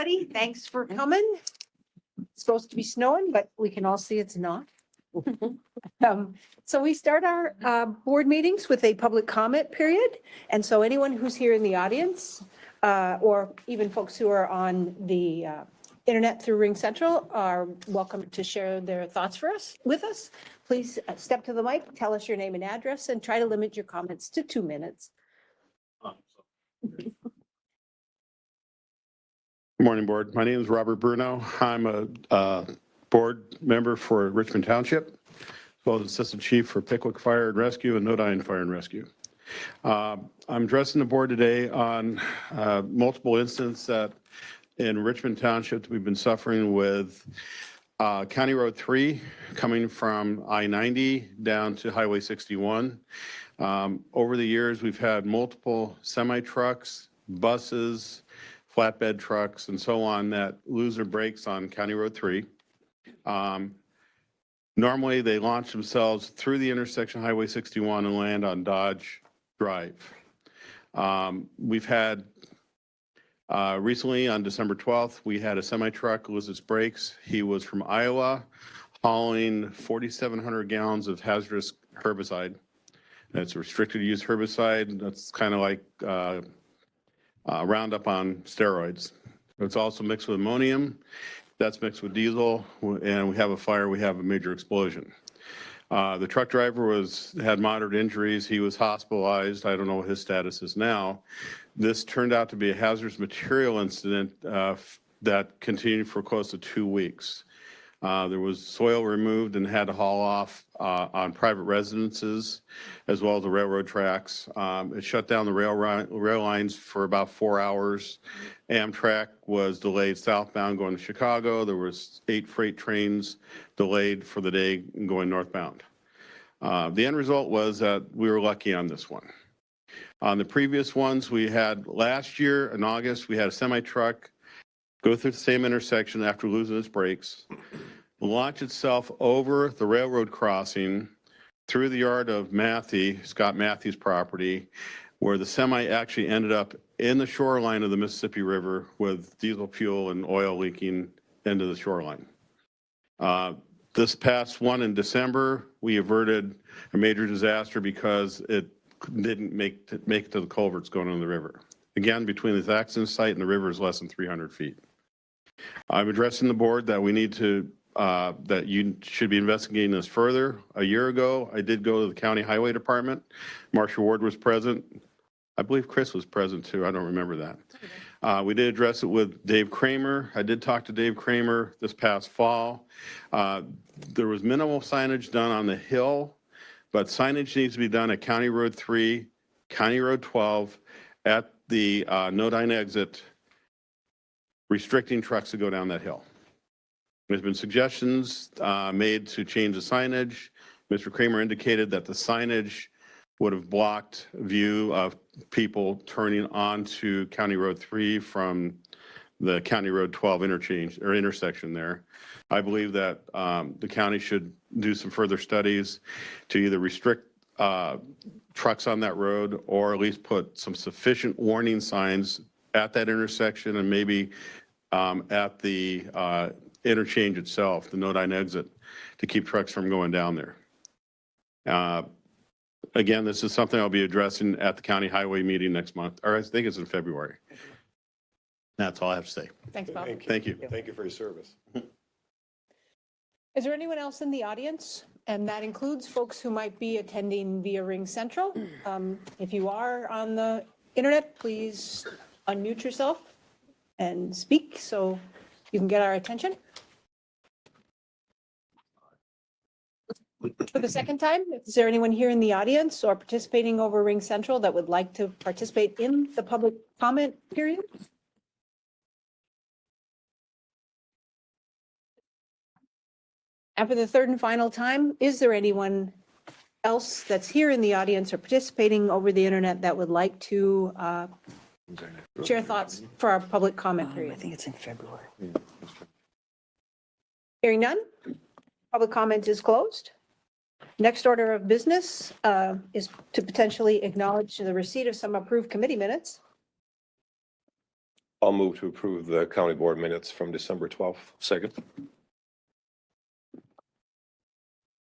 everybody. Thanks for coming. It's supposed to be snowing, but we can all see it's not. So we start our board meetings with a public comment period. And so anyone who's here in the audience, or even folks who are on the internet through Ring Central are welcome to share their thoughts with us. Please step to the mic, tell us your name and address, and try to limit your comments to 2 minutes. Good morning, board. My name is Robert Bruno. I'm a board member for Richmond Township, as well as Assistant Chief for Pickwick Fire and Rescue and Nodine Fire and Rescue. I'm addressing the board today on multiple incidents that in Richmond Township we've been suffering with County Road 3 coming from I-90 down to Highway 61. Over the years, we've had multiple semi-trucks, buses, flatbed trucks, and so on that lose their brakes on County Road 3. Normally, they launch themselves through the intersection Highway 61 and land on Dodge Drive. We've had recently on December 12th, we had a semi-truck lose its brakes. He was from Iowa hauling 4,700 gallons of hazardous herbicide. It's a restricted use herbicide. That's kind of like Roundup on steroids. It's also mixed with ammonium. That's mixed with diesel, and we have a fire. We have a major explosion. The truck driver had moderate injuries. He was hospitalized. I don't know what his status is now. This turned out to be a hazardous material incident that continued for close to 2 weeks. There was soil removed and had to haul off on private residences as well as the railroad tracks. It shut down the rail lines for about 4 hours. Amtrak was delayed southbound going to Chicago. There was 8 freight trains delayed for the day going northbound. The end result was that we were lucky on this one. On the previous ones we had last year in August, we had a semi-truck go through the same intersection after losing its brakes, launch itself over the railroad crossing through the yard of Scott Matthey's property, where the semi actually ended up in the shoreline of the Mississippi River with diesel fuel and oil leaking into the shoreline. This past one in December, we averted a major disaster because it didn't make it to the culverts going on the river. Again, between this accident site and the river is less than 300 feet. I'm addressing the board that we need to, that you should be investigating this further. A year ago, I did go to the county highway department. Marshall Ward was present. I believe Chris was present too. I don't remember that. We did address it with Dave Kramer. I did talk to Dave Kramer this past fall. There was minimal signage done on the hill, but signage needs to be done at County Road 3, County Road 12, at the Nodine exit, restricting trucks to go down that hill. There's been suggestions made to change the signage. Mr. Kramer indicated that the signage would have blocked view of people turning onto County Road 3 from the County Road 12 interchange or intersection there. I believe that the county should do some further studies to either restrict trucks on that road or at least put some sufficient warning signs at that intersection and maybe at the interchange itself, the Nodine exit, to keep trucks from going down there. Again, this is something I'll be addressing at the county highway meeting next month, or I think it's in February. That's all I have to say. Thanks, Bob. Thank you. Thank you for your service. Is there anyone else in the audience? And that includes folks who might be attending via Ring Central. If you are on the internet, please unmute yourself and speak so you can get our attention. For the second time, is there anyone here in the audience or participating over Ring Central that would like to participate in the public comment period? And for the third and final time, is there anyone else that's here in the audience or participating over the internet that would like to share thoughts for our public comment period? I think it's in February. Hearing none, public comment is closed. Next order of business is to potentially acknowledge the receipt of some approved committee minutes. I'll move to approve the county board minutes from December 12th. Second.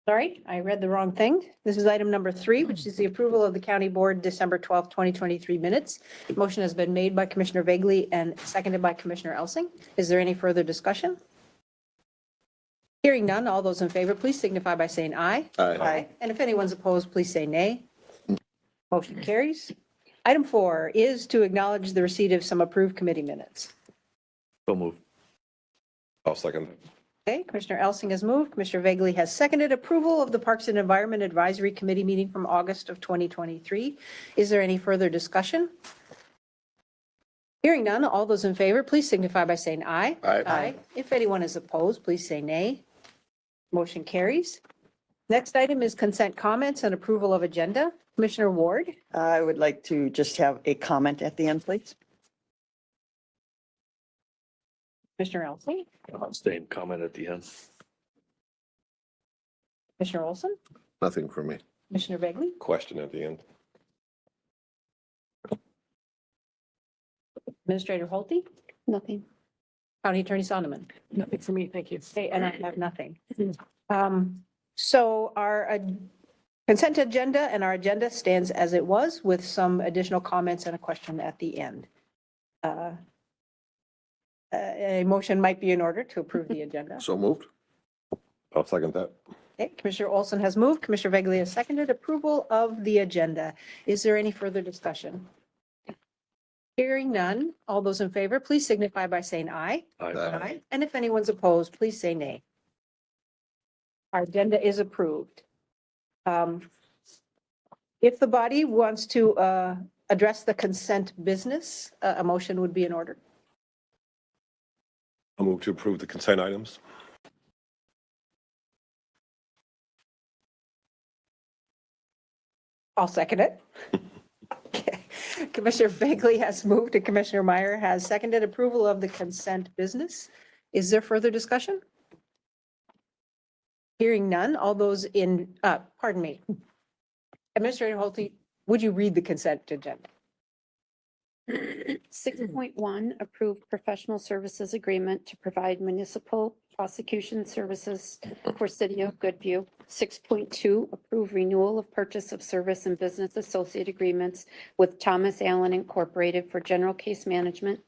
Sorry, I read the wrong thing. This is item number 3, which is the approval of the county board December 12th, 2023 minutes. Motion has been made by Commissioner Vagley and seconded by Commissioner Elsing. Is there any further discussion? Hearing none, all those in favor, please signify by saying aye. Aye. And if anyone's opposed, please say nay. Motion carries. Item 4 is to acknowledge the receipt of some approved committee minutes. So moved. I'll second. Okay, Commissioner Elsing has moved. Commissioner Vagley has seconded approval of the Parks and Environment Advisory Committee meeting from August of 2023. Is there any further discussion? Hearing none, all those in favor, please signify by saying aye. Aye. If anyone is opposed, please say nay. Motion carries. Next item is consent comments and approval of agenda. Commissioner Ward. I would like to just have a comment at the end, please. Commissioner Elsing. Abstain comment at the end. Commissioner Olson. Nothing for me. Commissioner Vagley. Question at the end. Administrator Holte. Nothing. County Attorney Sonderman. Nothing for me, thank you. Okay, and I have nothing. So our consent agenda and our agenda stands as it was with some additional comments and a question at the end. A motion might be in order to approve the agenda. So moved. I'll second that. Okay, Commissioner Olson has moved. Commissioner Vagley has seconded approval of the agenda. Is there any further discussion? Hearing none, all those in favor, please signify by saying aye. Aye. And if anyone's opposed, please say nay. Our agenda is approved. If the body wants to address the consent business, a motion would be in order. I'll move to approve the consent items. I'll second it. Okay. Commissioner Vagley has moved and Commissioner Meyer has seconded approval of the consent business. Is there further discussion? Hearing none, all those in, pardon me. Administrator Holte, would you read the consent agenda? 6.1, approved professional services agreement to provide municipal prosecution services for City of Goodview. 6.2, approve renewal of purchase of service and business associate agreements with Thomas Allen Incorporated for general case management.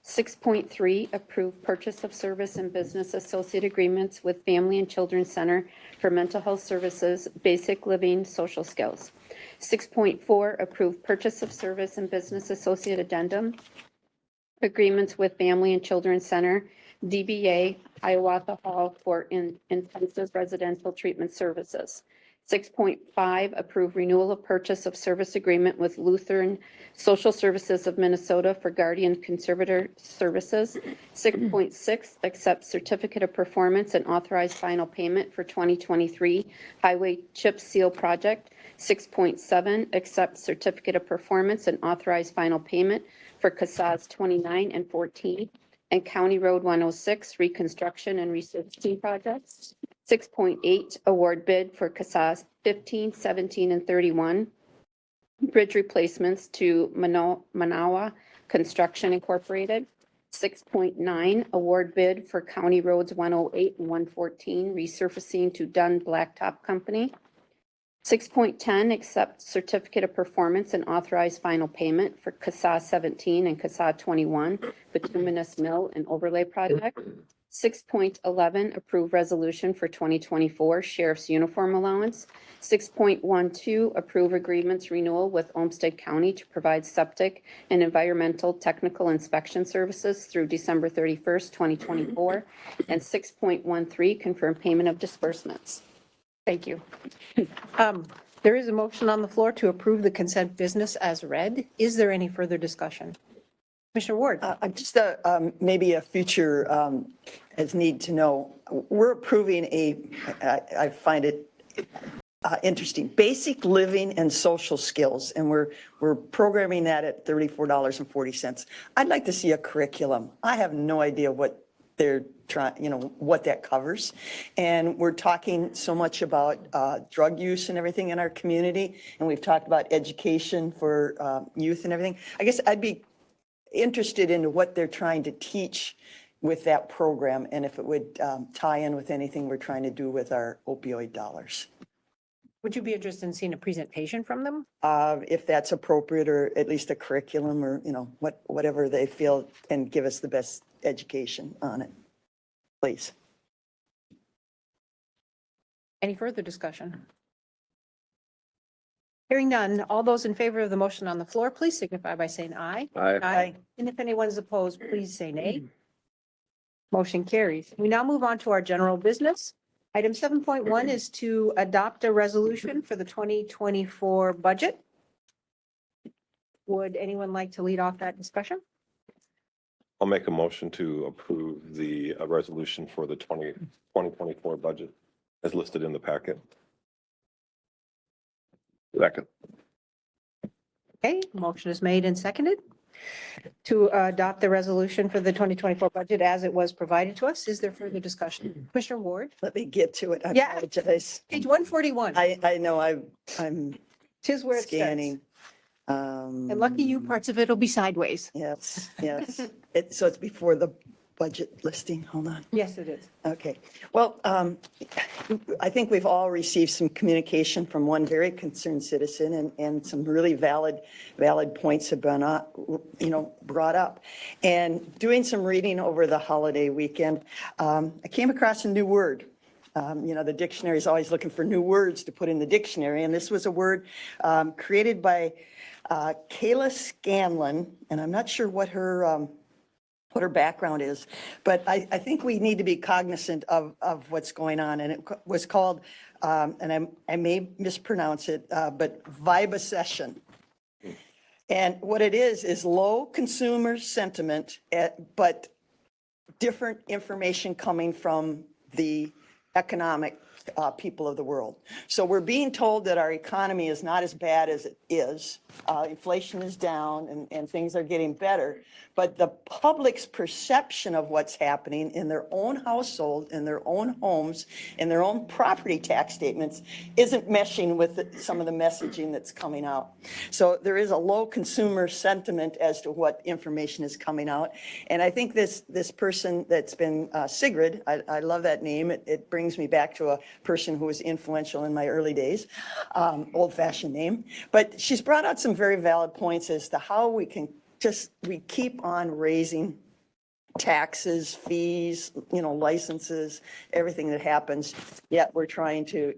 6.3, approve purchase of service and business associate agreements with Family and Children's Center for mental health services, basic living, social skills. 6.4, approve purchase of service and business associate addendum agreements with Family and Children's Center, DBA, Hiawatha Hall for intensive residential treatment services. 6.5, approve renewal of purchase of service agreement with Lutheran Social Services of Minnesota for guardian conservator services. 6.6, accept certificate of performance and authorize final payment for 2023 highway chip seal project. 6.7, accept certificate of performance and authorize final payment for CASAS 29 and 14 and County Road 106 reconstruction and resurfacing projects. 6.8, award bid for CASAS 15, 17, and 31 bridge replacements to Manawa Construction Incorporated. 6.9, award bid for County Roads 108 and 114 resurfacing to Dunn Blacktop Company. 6.10, accept certificate of performance and authorize final payment for CASA 17 and CASA 21 bituminous mill and overlay project. 6.11, approve resolution for 2024 sheriff's uniform allowance. 6.12, approve agreements renewal with Olmsted County to provide septic and environmental technical inspection services through December 31st, 2024. And 6.13, confirm payment of disbursements. Thank you. There is a motion on the floor to approve the consent business as read. Is there any further discussion? Commissioner Ward. Just maybe a future as need to know. We're approving I find it interesting, basic living and social skills, and we're programming that at $34.40. I'd like to see a curriculum. I have no idea what they're trying, what that covers. And we're talking so much about drug use and everything in our community. And we've talked about education for youth and everything. I guess interested in what they're trying to teach with that program and if it would tie in with anything we're trying to do with our opioid dollars. Would you be interested in seeing a presentation from them? If that's appropriate, or at least a curriculum, or, whatever they feel and give us the best education on it, please. Any further discussion? Hearing none, all those in favor of the motion on the floor, please signify by saying aye. Aye. And if anyone is opposed, please say nay. Motion carries. We now move on to our general business. Item 7.1 is to adopt a resolution for the 2024 budget. Would anyone like to lead off that discussion? I'll make a motion to approve the resolution for the 2024 budget as listed in the packet. Second. Okay, motion is made and seconded to adopt the resolution for the 2024 budget as it was provided to us. Is there further discussion? Commissioner Ward, Let me get to it. I Yeah. apologize. page 141. I know I'm Tis where it starts. scanning. And lucky you, parts of it will be sideways. Yes, yes. So it's before the budget listing. Hold on. Yes, it is. Okay. Well, I think we've all received some communication from one very concerned citizen, and some really valid points have been, brought up. And doing some reading over the holiday weekend, I came across a new word. The dictionary is always looking for new words to put in the dictionary, and this was a word created by Kayla Scanlon, and I'm not sure what her background is, but I think we need to be cognizant of what's going on. And it was called, and I may mispronounce it, but vibocession. And what it is low consumer sentiment, but different information coming from the economic people of the world. So we're being told that our economy is not as bad as it is. Inflation is down and things are getting better. But the public's perception of what's happening in their own household, in their own homes, in their own property tax statements isn't meshing with some of the messaging that's coming out. So there is a low consumer sentiment as to what information is coming out. And I think this person that's been Sigrid, I love that name. It brings me back to a person who was influential in my early days, old-fashioned name. But she's brought out some very valid points as to how we keep on raising taxes, fees, licenses, everything that happens, yet we're trying to,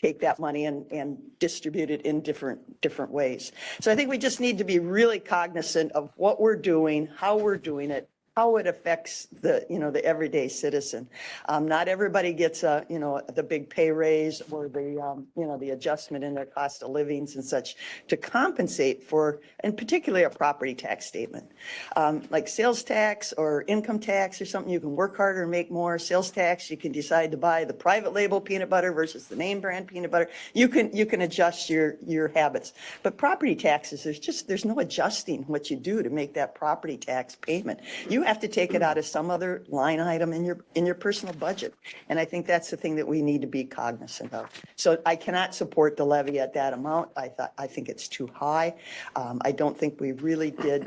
take that money and distribute it in different ways. So I think we just need to be really cognizant of what we're doing, how we're doing it, how it affects the everyday citizen. Not everybody gets the big pay raise or the adjustment in their cost of livings and such to compensate for, and particularly a property tax statement. Like sales tax or income tax or something, you can work harder and make more. Sales tax, you can decide to buy the private label peanut butter versus the name brand peanut butter. You can adjust your habits. But property taxes, there's no adjusting what you do to make that property tax payment. You have to take it out of some other line item in your personal budget. And I think that's the thing that we need to be cognizant of. So I cannot support the levy at that amount. I think it's too high. I don't think we really did,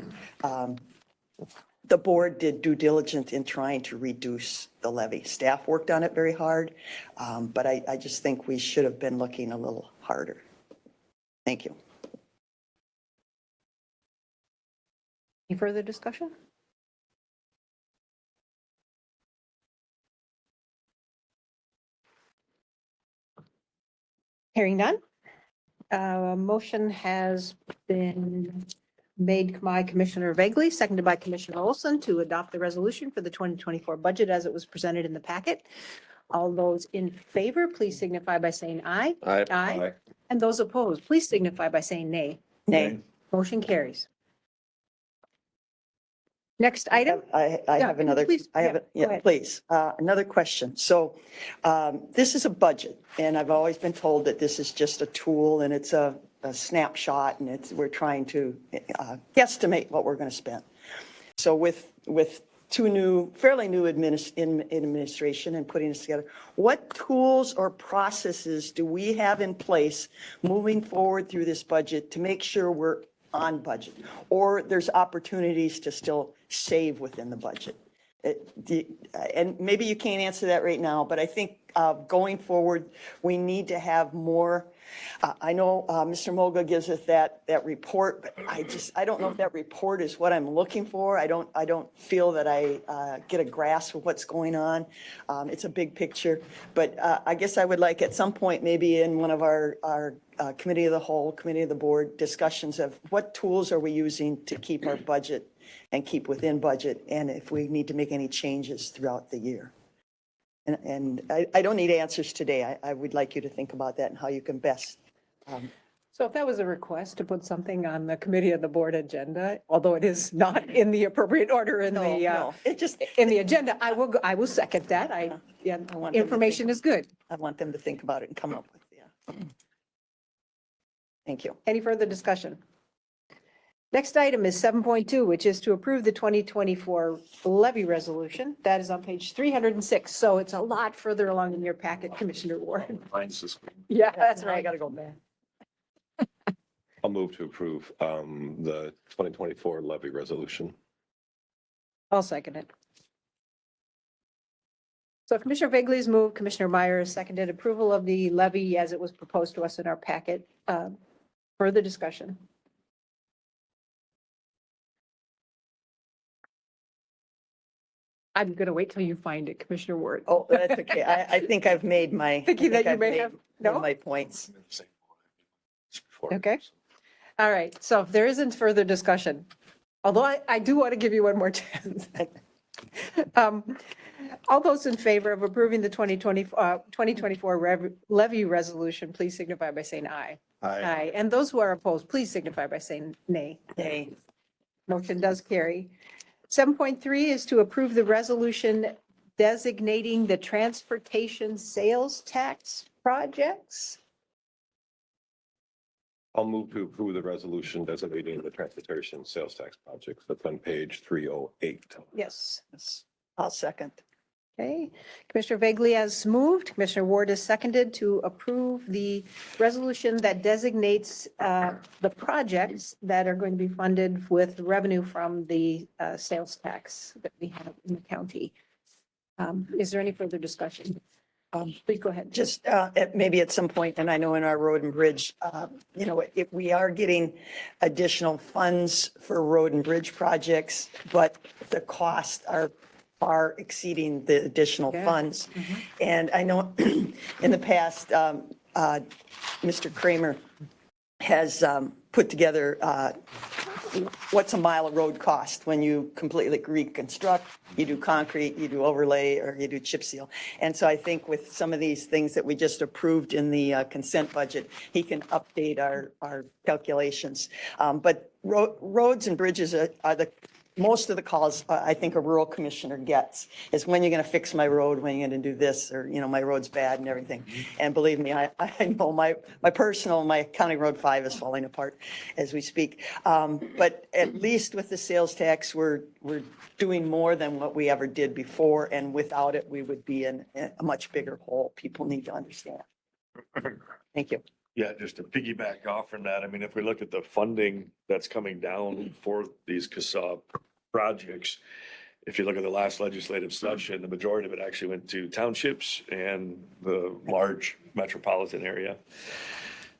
the board did due diligence in trying to reduce the levy. Staff worked on it very hard, but I just think we should have been looking a little harder. Thank you. Any further discussion? Hearing none. A motion has been made by Commissioner Vagley, seconded by Commissioner Olson to adopt the resolution for the 2024 budget as it was presented in the packet. All those in favor, please signify by saying aye. Aye. And those opposed, please signify by saying nay. Nay. Motion carries. Next item. I Yeah, have another, please, I have, yeah, go yeah, ahead. please. Another question. So this is a budget, and I've always been told that this is just a tool and it's a snapshot, and we're trying to guesstimate what we're going to spend. So with two fairly new administration and putting this together, what tools or processes do we have in place moving forward through this budget to make sure we're on budget, or there's opportunities to still save within the budget. And maybe you can't answer that right now, but I think going forward, we need to have more. I know Mr. Moga gives us that report, but I don't know if that report is what I'm looking for. I don't feel that I get a grasp of what's going on. It's a big picture, but I guess I would like at some point, maybe in one of our committee of the whole, committee of the board discussions of what tools are we using to keep our budget and keep within budget, and if we need to make any changes throughout the year. And I don't need answers today. I would like you to think about that and how you can best. So if that was a request to put something on the committee of the board agenda, although it is not in the appropriate order in No, it just, in the agenda, I will second that. Yeah, want them to information is good. I want them to think about it and come up with, yeah. Thank you. Any further discussion? Next item is 7.2, which is to approve the 2024 levy resolution. That is on page 306. So it's a lot further along in your packet, Commissioner Ward. Mine's this. Yeah, that's I right. got to go back. I'll move to approve the 2024 levy resolution. I'll second it. So Commissioner Vegley's moved, Commissioner Meyer has seconded approval of the levy as it was proposed to us in our packet. Further discussion? I'm going to wait till you find it, Commissioner Ward. Oh, that's okay. I think I've made my. Thinking that you I've may made have- no? My points. Okay. All right, so if there isn't further discussion, although I do want to give you one more chance. All those in favor of approving the 2024 levy resolution, please signify by saying aye. Aye. And those who are opposed, please signify by saying nay. Nay. Motion does carry. 7.3 is to approve the resolution designating the transportation sales tax projects. I'll move to approve the resolution designating the transportation sales tax projects. That's on page 308. Yes. I'll second. Okay, Commissioner Vegley has moved, Commissioner Ward has seconded to approve the resolution that designates the projects that are going to be funded with revenue from the sales tax that we have in the county. Is there any further discussion? Please go ahead. Just maybe at some point, and I know in our road and bridge, if we are getting additional funds for road and bridge projects, but the costs are far exceeding the additional Yeah. funds. And I know in the past, Mr. Kramer has put together what's a mile of road cost when you completely reconstruct, you do concrete, you do overlay, or you do chip seal. And so I think with some of these things that we just approved in the consent budget, he can update our calculations. But roads and bridges are the most of the calls I think a rural commissioner gets is when you're going to fix my road, when you're going to do this, or, my road's bad and everything. And believe me, I know my county road 5 is falling apart as we speak. But at least with the sales tax, we're doing more than what we ever did before. And without it, we would be in a much bigger hole. People need to understand. Thank you. Yeah, just to piggyback off from that, I mean, if we look at the funding that's coming down for these CASA projects, if you look at the last legislative session, the majority of it actually went to townships and the large metropolitan area.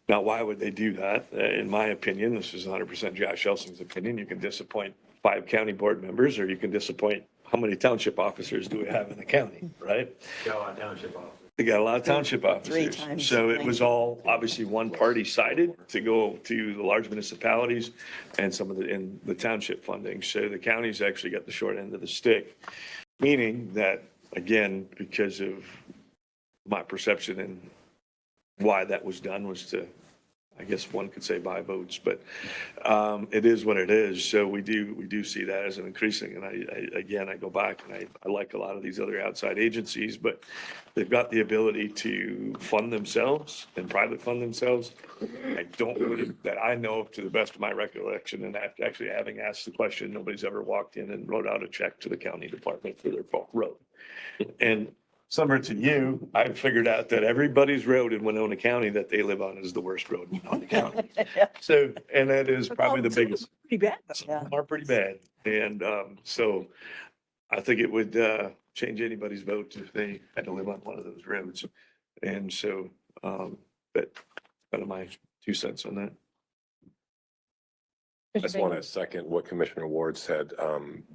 Now, why would they do that? In my opinion, this is 100% Josh Elsing's opinion, you can disappoint 5 county board members, or you can disappoint how many township officers do we have in the county, right? They got a lot of township officers. times. So it was all obviously one party sided to go to the large municipalities and some of the township funding. So the counties actually got the short end of the stick, meaning that, again, because of my perception and why that was done was to, I guess one could say buy votes, but it is what it is. So we do see that as an increasing. And I go back and I like a lot of these other outside agencies, but they've got the ability to fund themselves and private fund themselves. I don't really, that I know of to the best of my recollection, and actually having asked the question, nobody's ever walked in and wrote out a check to the county department for their road. And similar to you, I figured out that everybody's road in Winona County that they live on is the worst road in Winona County. So, and that is probably the biggest. Pretty bad. Some of them are pretty bad. And so I think it would change anybody's vote if they had to live on one of those roads. And so, but kind of my 2 cents on that. I just want to second what Commissioner Ward said.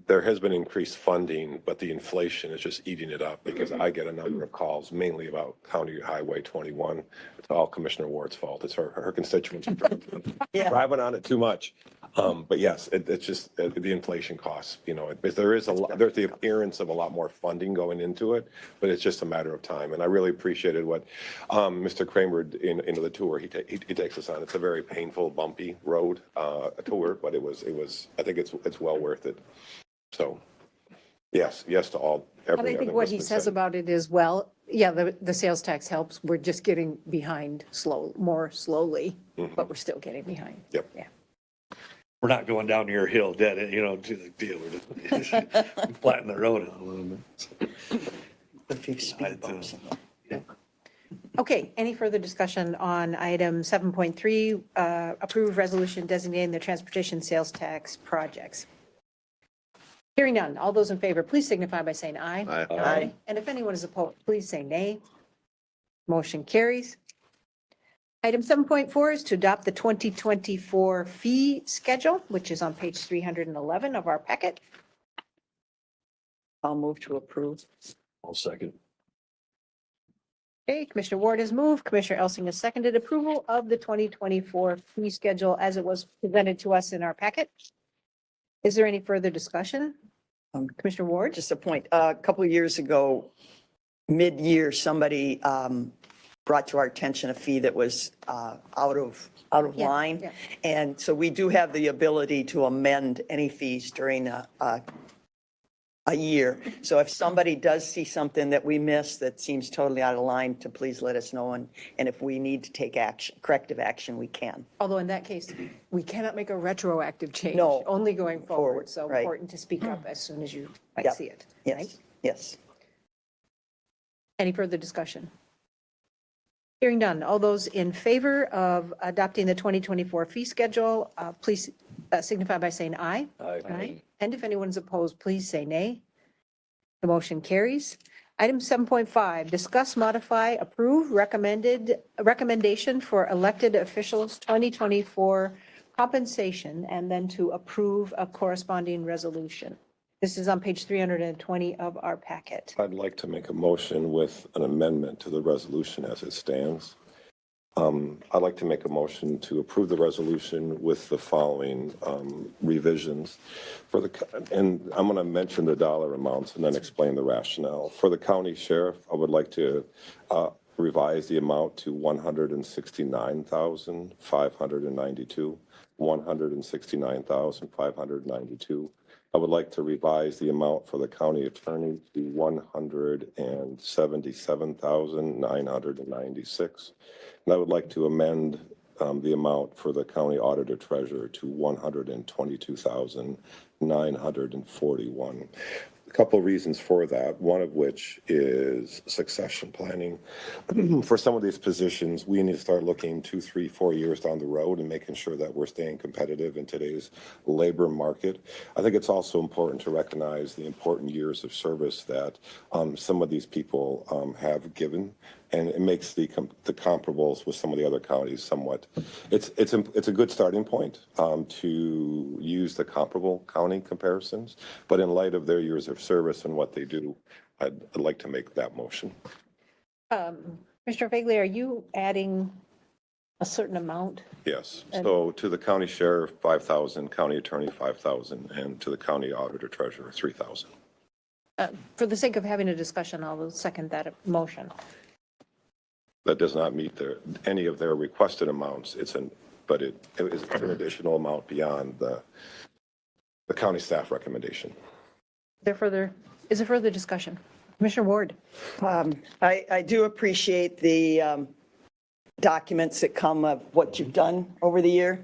There has been increased funding, but the inflation is just eating it up because I get a number of calls mainly about County Highway 21. It's all Commissioner Ward's fault. It's her constituents Yeah. driving on it too much. But yes, it's just the inflation costs, you know, there's the appearance of a lot more funding going into it, but it's just a matter of time. And I really appreciated what Mr. Kramer into the tour he takes us on. It's a very painful, bumpy road, a tour, but it was, I think it's well worth it. So, yes to all. And I think what he says about it is, well, yeah, the sales tax helps. We're just getting behind more slowly, but we're still getting behind. Yep. Yeah. We're not going down your hill dead, you know, to the deal. We're just flatten the road out a little bit. The few speed bumps. Okay, any further discussion on item 7.3, approve resolution designating the transportation sales tax projects? Hearing none, all those in favor, please signify by saying aye. Aye. And if anyone is opposed, please say nay. Motion carries. Item 7.4 is to adopt the 2024 fee schedule, which is on page 311 of our packet. I'll move to approve. I'll second. Okay, Commissioner Ward has moved, Commissioner Elsing has seconded approval of the 2024 fee schedule as it was presented to us in our packet. Is there any further discussion? Commissioner Ward? Just a point, a couple of years ago, mid-year, somebody brought to our attention a fee that was out of Yeah, line. yeah. And so we do have the ability to amend any fees during a year. So if somebody does see something that we miss that seems totally out of line, to please let us know. And if we need to take action, corrective action, we can. Although in that case, we cannot make a retroactive change. No. Only going forward. Forward, So right. important to speak up as soon as you might Yep. see it. right? Yes, yes. Any further discussion? Hearing none. All those in favor of adopting the 2024 fee schedule, please signify by saying aye. Aye. And if anyone's opposed, please say nay. The motion carries. Item 7.5, discuss, modify, approve recommendation for elected officials 2024 compensation, and then to approve a corresponding resolution. This is on page 320 of our packet. I'd like to make a motion with an amendment to the resolution as it stands. I'd like to make a motion to approve the resolution with the following revisions. And I'm going to mention the dollar amounts and then explain the rationale. For the county sheriff, I would like to revise the amount to $169,592. $169,592. I would like to revise the amount for the county attorney to $177,996. And I would like to amend the amount for the county auditor treasurer to $122,941. A couple of reasons for that, one of which is succession planning. For some of these positions, we need to start looking 2, 3, 4 years down the road and making sure that we're staying competitive in today's labor market. I think it's also important to recognize the important years of service that some of these people have given. And it makes the comparables with some of the other counties somewhat, it's a good starting point to use the comparable county comparisons. But in light of their years of service and what they do, I'd like to make that motion. Commissioner Fagley, are you adding a certain amount? Yes. So to the county sheriff, 5,000, county attorney, 5,000, and to the county auditor treasurer, 3,000. For the sake of having a discussion, I'll second that motion. That does not meet any of their requested amounts. But it is an additional amount beyond the county staff recommendation. Is there further discussion? Commissioner Ward? I do appreciate the documents that come of what you've done over the year,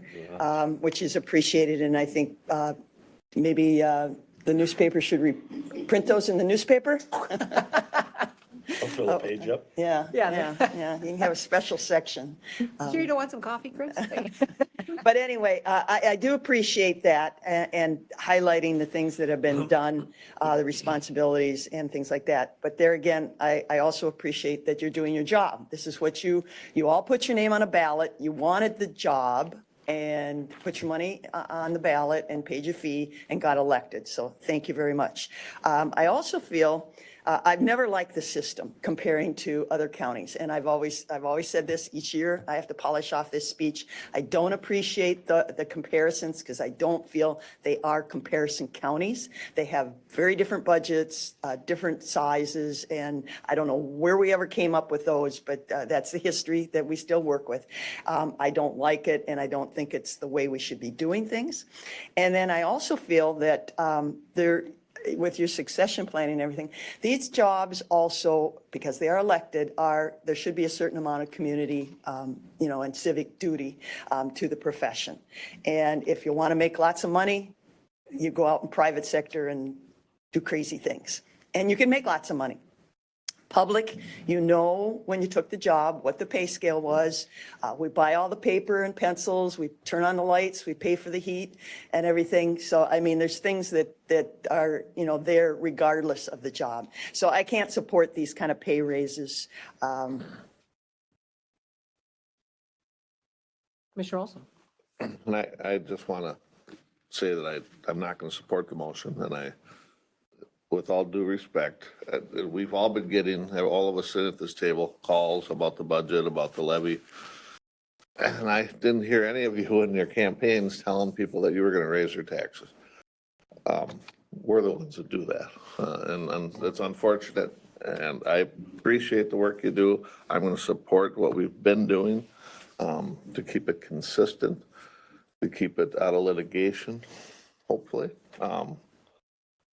which is appreciated. And I think maybe the newspaper should print those in the newspaper. I'll fill a page up. Yeah, Yeah. yeah. You can have a special section. Sure you don't want some coffee, Chris? But anyway, I do appreciate that and highlighting the things that have been done, the responsibilities and things like that. But there again, I also appreciate that you're doing your job. This is what you all put your name on a ballot. You wanted the job and put your money on the ballot and paid your fee and got elected. So thank you very much. I also feel I've never liked the system comparing to other counties. And I've always said this each year. I have to polish off this speech. I don't appreciate the comparisons because I don't feel they are comparison counties. They have very different budgets, different sizes, and I don't know where we ever came up with those, but that's the history that we still work with. I don't like it, and I don't think it's the way we should be doing things. And then I also feel that with your succession planning and everything, these jobs also, because they are elected, there should be a certain amount of community, and civic duty to the profession. And if you want to make lots of money, you go out in private sector and do crazy things. And you can make lots of money. Public, when you took the job, what the pay scale was. We buy all the paper and pencils, we turn on the lights, we pay for the heat and everything. So, I mean, there's things that are, there regardless of the job. So I can't support these kind of pay raises. Commissioner Olson? And I just want to say that I'm not going to support the motion, and with all due respect, we've all been getting, all of us sitting at this table, calls about the budget, about the levy. And I didn't hear any of you in your campaigns telling people that you were going to raise their taxes. We're the ones that do that. And it's unfortunate. And I appreciate the work you do. I'm going to support what we've been doing to keep it consistent, to keep it out of litigation, hopefully.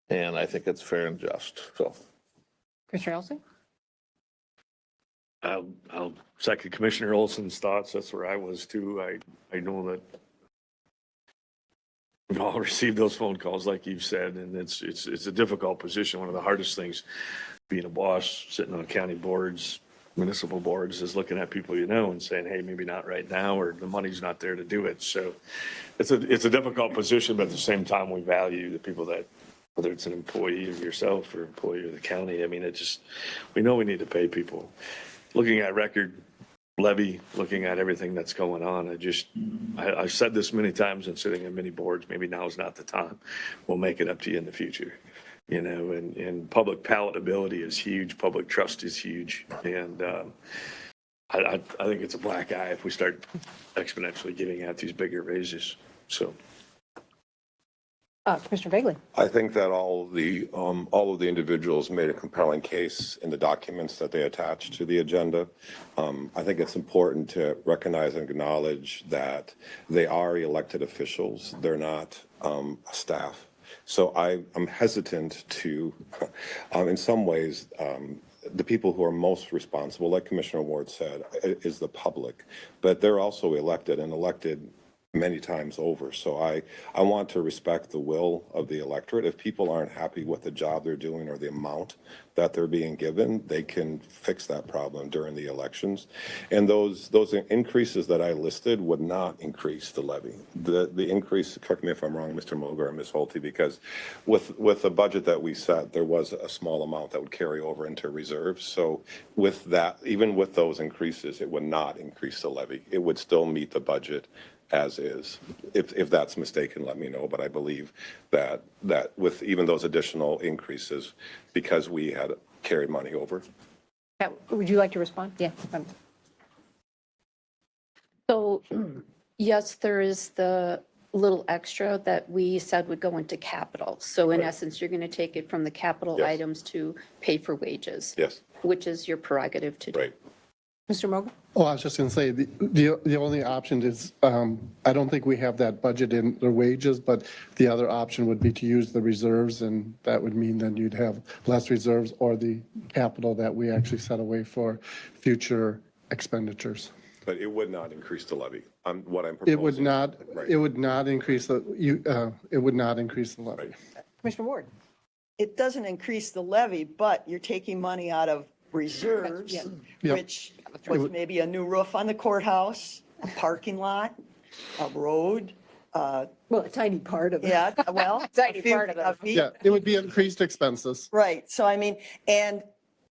And I think it's fair and just, so. Commissioner Olson? I'll second Commissioner Olson's thoughts. That's where I was too. I know that we all receive those phone calls, like you've said, and it's a difficult position. One of the hardest things being a boss, sitting on county boards, municipal boards, is looking at people and saying, hey, maybe not right now, or the money's not there to do it. So it's a difficult position, but at the same time, we value the people that, whether it's an employee of yourself or employee of the county. I mean, we know we need to pay people. Looking at record levy, looking at everything that's going on, I've said this many times and sitting on many boards, maybe now is not the time. We'll make it up to you in the future, and public palatability is huge. Public trust is huge. And I think it's a black eye if we start exponentially giving out these bigger raises. So. Commissioner Bagley? I think that all of the individuals made a compelling case in the documents that they attached to the agenda. I think it's important to recognize and acknowledge that they are elected officials. They're not staff. So I'm hesitant to, in some ways, the people who are most responsible, like Commissioner Ward said, is the public. But they're also elected and elected many times over. So I want to respect the will of the electorate. If people aren't happy with the job they're doing or the amount that they're being given, they can fix that problem during the elections. And those increases that I listed would not increase the levy. The increase, correct me if I'm wrong, Mr. Moger and Ms. Holte, because with the budget that we set, there was a small amount that would carry over into reserves. So with that, even with those increases, it would not increase the levy. It would still meet the budget as is. If that's mistaken, let me know, but I believe that with even those additional increases, because we had carried money over. Yeah, would you like to respond? Yeah. So, yes, there is the little extra that we said would go into capital. So in essence, you're going to take it from the capital Yes. items to pay for wages. Yes. Which is your prerogative to do. Right. Mr. Moger? Oh, I was just going to say, the only option is, I don't think we have that budget in the wages, but the other option would be to use the reserves, and that would mean then you'd have less reserves or the capital that we actually set away for future expenditures. But it would not increase the levy. What I'm proposing. It would not, Right. it would not increase it would not increase the levy. Commissioner Ward? It doesn't increase the levy, but you're taking money out of reserves, Yeah. Yep. which was maybe a new roof on the courthouse, a parking lot, a road, Well, a tiny part of it. yeah, well. Tiny a few- part of it. a few- Yeah, it would be increased expenses. Right, so I mean, and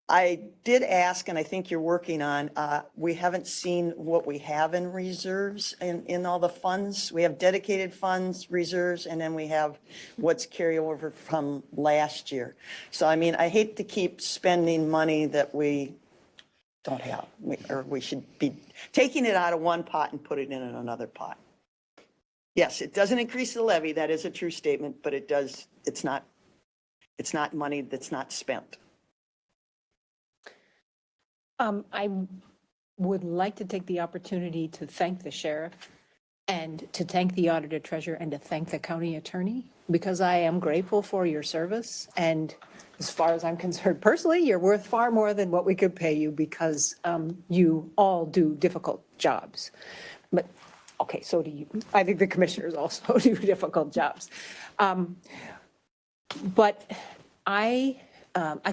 I did ask, and I think you're working on, we haven't seen what we have in reserves in all the funds. We have dedicated funds, reserves, and then we have what's carryover from last year. So I mean, I hate to keep spending money that we don't have, or we should be taking it out of one pot and put it in another pot. Yes, it doesn't increase the levy, that is a true statement, but it does, it's not money that's not spent. I would like to take the opportunity to thank the sheriff and to thank the auditor treasurer and to thank the county attorney, because I am grateful for your service. And as far as I'm concerned personally, you're worth far more than what we could pay you, because you all do difficult jobs. But, okay, so do you. I think the commissioners also do difficult jobs. But I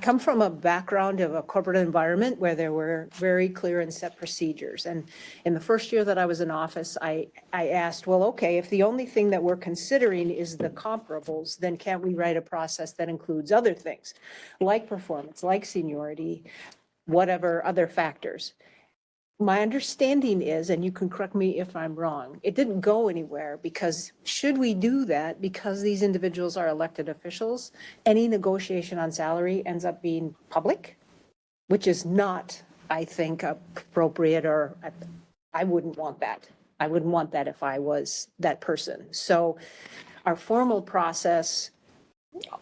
come from a background of a corporate environment where there were very clear and set procedures. And in the first year that I was in office, I asked, well, okay, if the only thing that we're considering is the comparables, then can't we write a process that includes other things, like performance, like seniority, whatever other factors? My understanding is, and you can correct me if I'm wrong, it didn't go anywhere, because should we do that, because these individuals are elected officials, any negotiation on salary ends up being public, which is not, I think, appropriate, or I wouldn't want that. I wouldn't want that if I was that person. So our formal process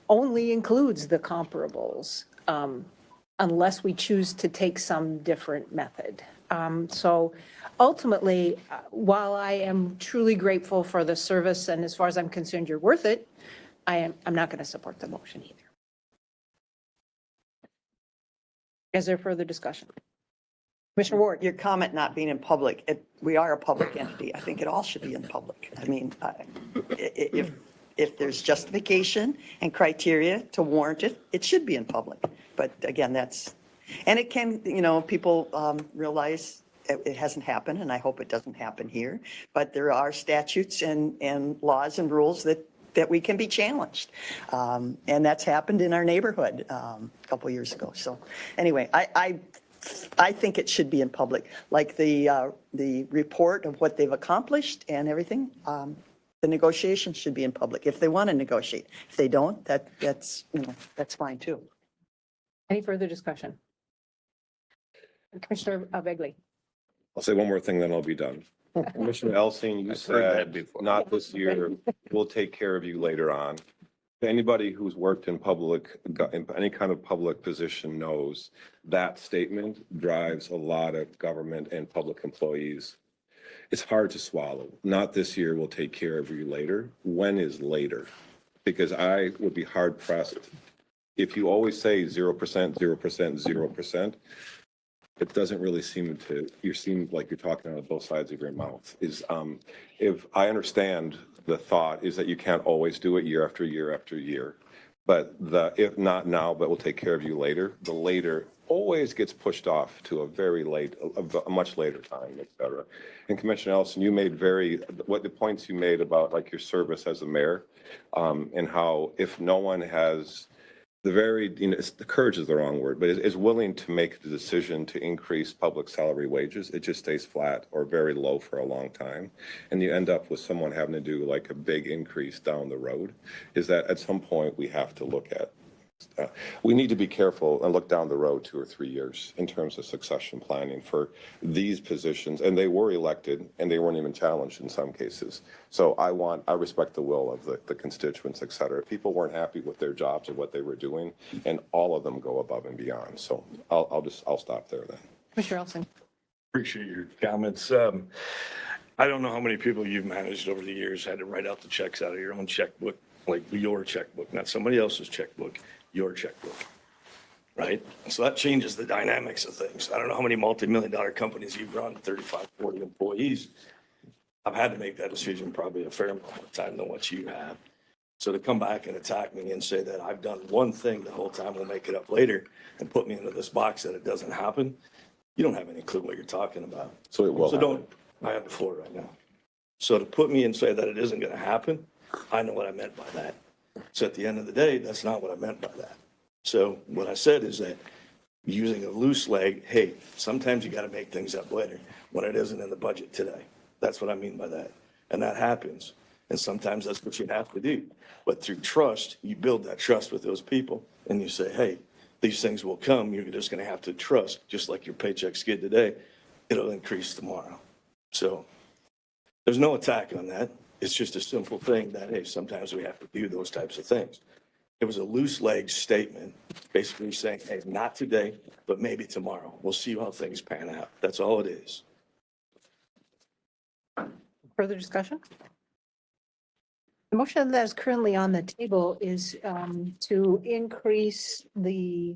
only includes the comparables, unless we choose to take some different method. So ultimately, while I am truly grateful for the service, and as far as I'm concerned, you're worth it, I'm not going to support the motion either. Is there further discussion? Commissioner Ward? Your comment not being in public, we are a public entity. I think it all should be in public. I mean, if there's justification and criteria to warrant it, it should be in public. But again, and it can, people realize it hasn't happened, and I hope it doesn't happen here. But there are statutes and laws and rules that we can be challenged. And that's happened in our neighborhood a couple years ago. So anyway, I think it should be in public, like the report of what they've accomplished and everything. The negotiations should be in public if they want to negotiate. If they don't, that's fine too. Any further discussion? Commissioner Begley? I'll say one more thing, then I'll be done. Commissioner Elsing, you I've heard that said, before. not this year, we'll take care of you later on. Anybody who's worked in any kind of public position knows that statement drives a lot of government and public employees. It's hard to swallow. Not this year, we'll take care of you later. When is later? Because I would be hard pressed. If you always say 0%, 0%, 0%, it doesn't really seem like you're talking out of both sides of your mouth. If I understand the thought is that you can't always do it year after year after year, but if not now, but we'll take care of you later, the later always gets pushed off to a much later time, et cetera. And Commissioner Ellison, you made what the points you made about like your service as a mayor, and how if no one has the courage is the wrong word, but is willing to make the decision to increase public salary wages, it just stays flat or very low for a long time. And you end up with someone having to do like a big increase down the road. Is that at some point we have to look at, we need to be careful and look down the road 2 or 3 years in terms of succession planning for these positions. And they were elected and they weren't even challenged in some cases. So I respect the will of the constituents, et cetera. People weren't happy with their jobs or what they were doing, and all of them go above and beyond. So I'll stop there then. Commissioner Elson? Appreciate your comments. I don't know how many people you've managed over the years had to write out the checks out of your own checkbook, like your checkbook, not somebody else's checkbook, your checkbook, right? So that changes the dynamics of things. I don't know how many multi-million-dollar companies you've run, 35, 40 employees. I've had to make that decision probably a fair amount of time than what you have. So to come back and attack me and say that I've done one thing the whole time, we'll make it up later, and put me into this box that it doesn't happen, you don't have any clue what you're talking about. So it will So happen. don't, I have the floor right now. So to put me and say that it isn't gonna happen, I know what I meant by that. So at the end of the day, that's not what I meant by that. So what I said is that using a loose leg, hey, sometimes you gotta make things up later when it isn't in the budget today. That's what I mean by that. And that happens. And sometimes that's what you have to do. But through trust, you build that trust with those people and you say, hey, these things will come. You're just gonna have to trust, just like your paycheck skid today, it'll increase tomorrow. So there's no attack on that. It's just a simple thing that, hey, sometimes we have to do those types of things. It was a loose leg statement, basically saying, hey, not today, but maybe tomorrow. We'll see how things pan out. That's all it is. Further discussion? The motion that is currently on the table is to increase the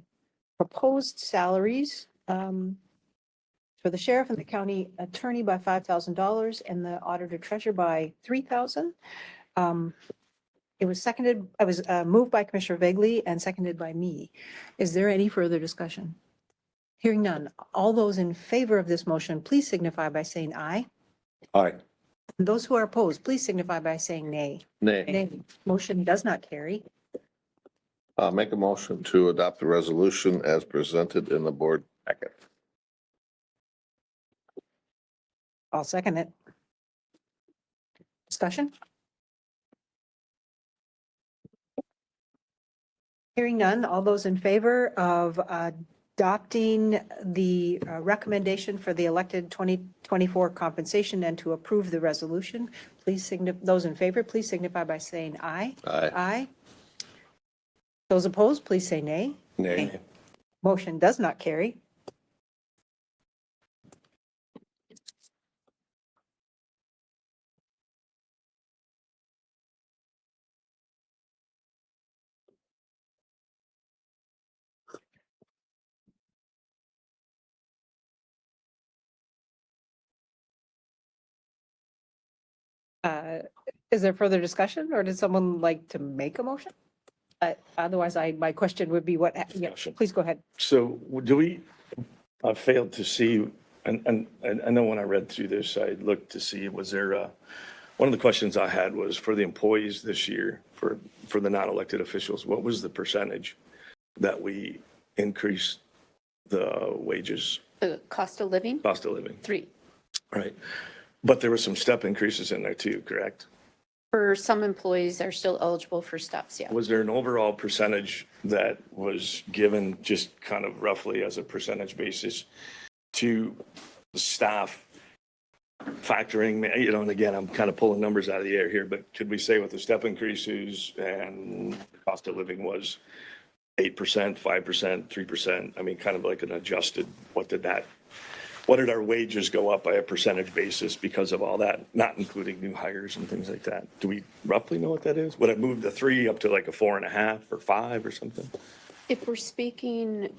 proposed salaries for the sheriff and the county attorney by $5,000 and the auditor treasurer by $3,000. It was moved by Commissioner Vegley and seconded by me. Is there any further discussion? Hearing none. All those in favor of this motion, please signify by saying aye. Aye. And those who are opposed, please signify by saying nay. Nay. Nay. Motion does not carry. Make a motion to adopt the resolution as presented in the board packet. I'll second it. Discussion? Hearing none. All those in favor of adopting the recommendation for the elected 2024 compensation and to approve the resolution, please those in favor, please signify by saying aye. Aye. Aye. Those opposed, please say nay. Nay. Motion does not carry. Is there further discussion or does someone like to make a motion? Otherwise, my question would be what, yeah, please go ahead. So do we, I failed to see, and I know when I read through this, I looked to see, was there, one of the questions I had was for the employees this year, for the non-elected officials, what was the percentage that we increased the wages, The cost of living, cost of living? 3. Right. But there were some step increases in there too, correct? For some employees are still eligible for steps, yeah. Was there an overall percentage that was given just kind of roughly as a percentage basis to the staff factoring, you know, and again, I'm kind of pulling numbers out of the air here, but could we say with the step increases and cost of living was 8%, 5%, 3%? I mean, kind of like an adjusted, what did our wages go up by a percentage basis because of all that, not including new hires and things like that? Do we roughly know what that is? Would it move the 3 up to like a 4.5 or 5 or something? If we're speaking,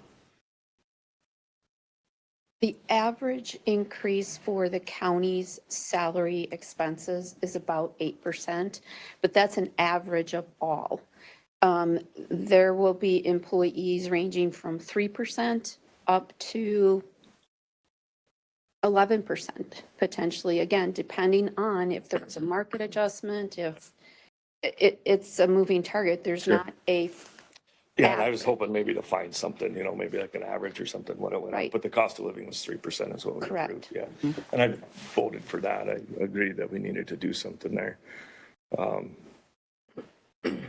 the average increase for the county's salary expenses is about 8%, but that's an average of all. There will be employees ranging from 3% up to 11% potentially, again, depending on if there's a market adjustment, if it's a moving target, there's not a. Yeah, and I was hoping maybe to find something, you know, maybe like an average or something when it went up. Right. But the cost of living was 3% is what we Correct. approved, yeah. And I voted for that. I agreed that we needed to do something there.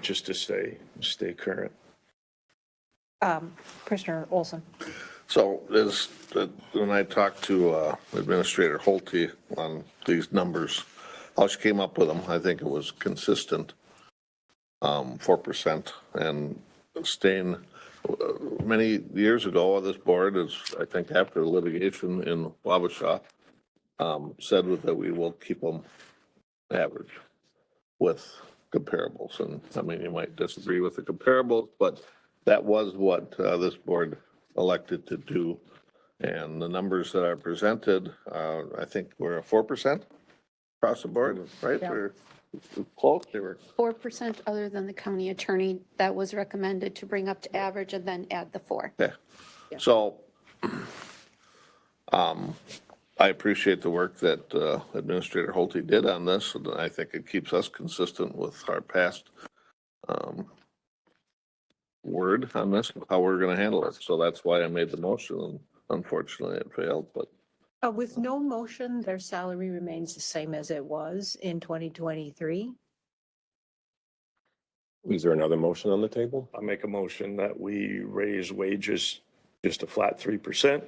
Just to stay current. Commissioner Olson. So when I talked to Administrator Holte on these numbers, how she came up with them, I think it was consistent, 4%. And staying, many years ago, this board is, I think after litigation in Wabasha, said that we will keep them average with comparables. And I mean, you might disagree with the comparables, but that was what this board elected to do. And the numbers that are presented, I think we're 4% across the board, right? Yeah. Or close, they were 4% other than the county attorney that was recommended to bring up to average and then add the 4. okay. So, I appreciate the work that Administrator Holte did on this, and I think it keeps us consistent with our past word on this, how we're gonna handle it. So that's why I made the motion, and unfortunately it failed, but With no motion, their salary remains the same as it was in 2023. Is there another motion on the table? I make a motion that we raise wages just a flat 3%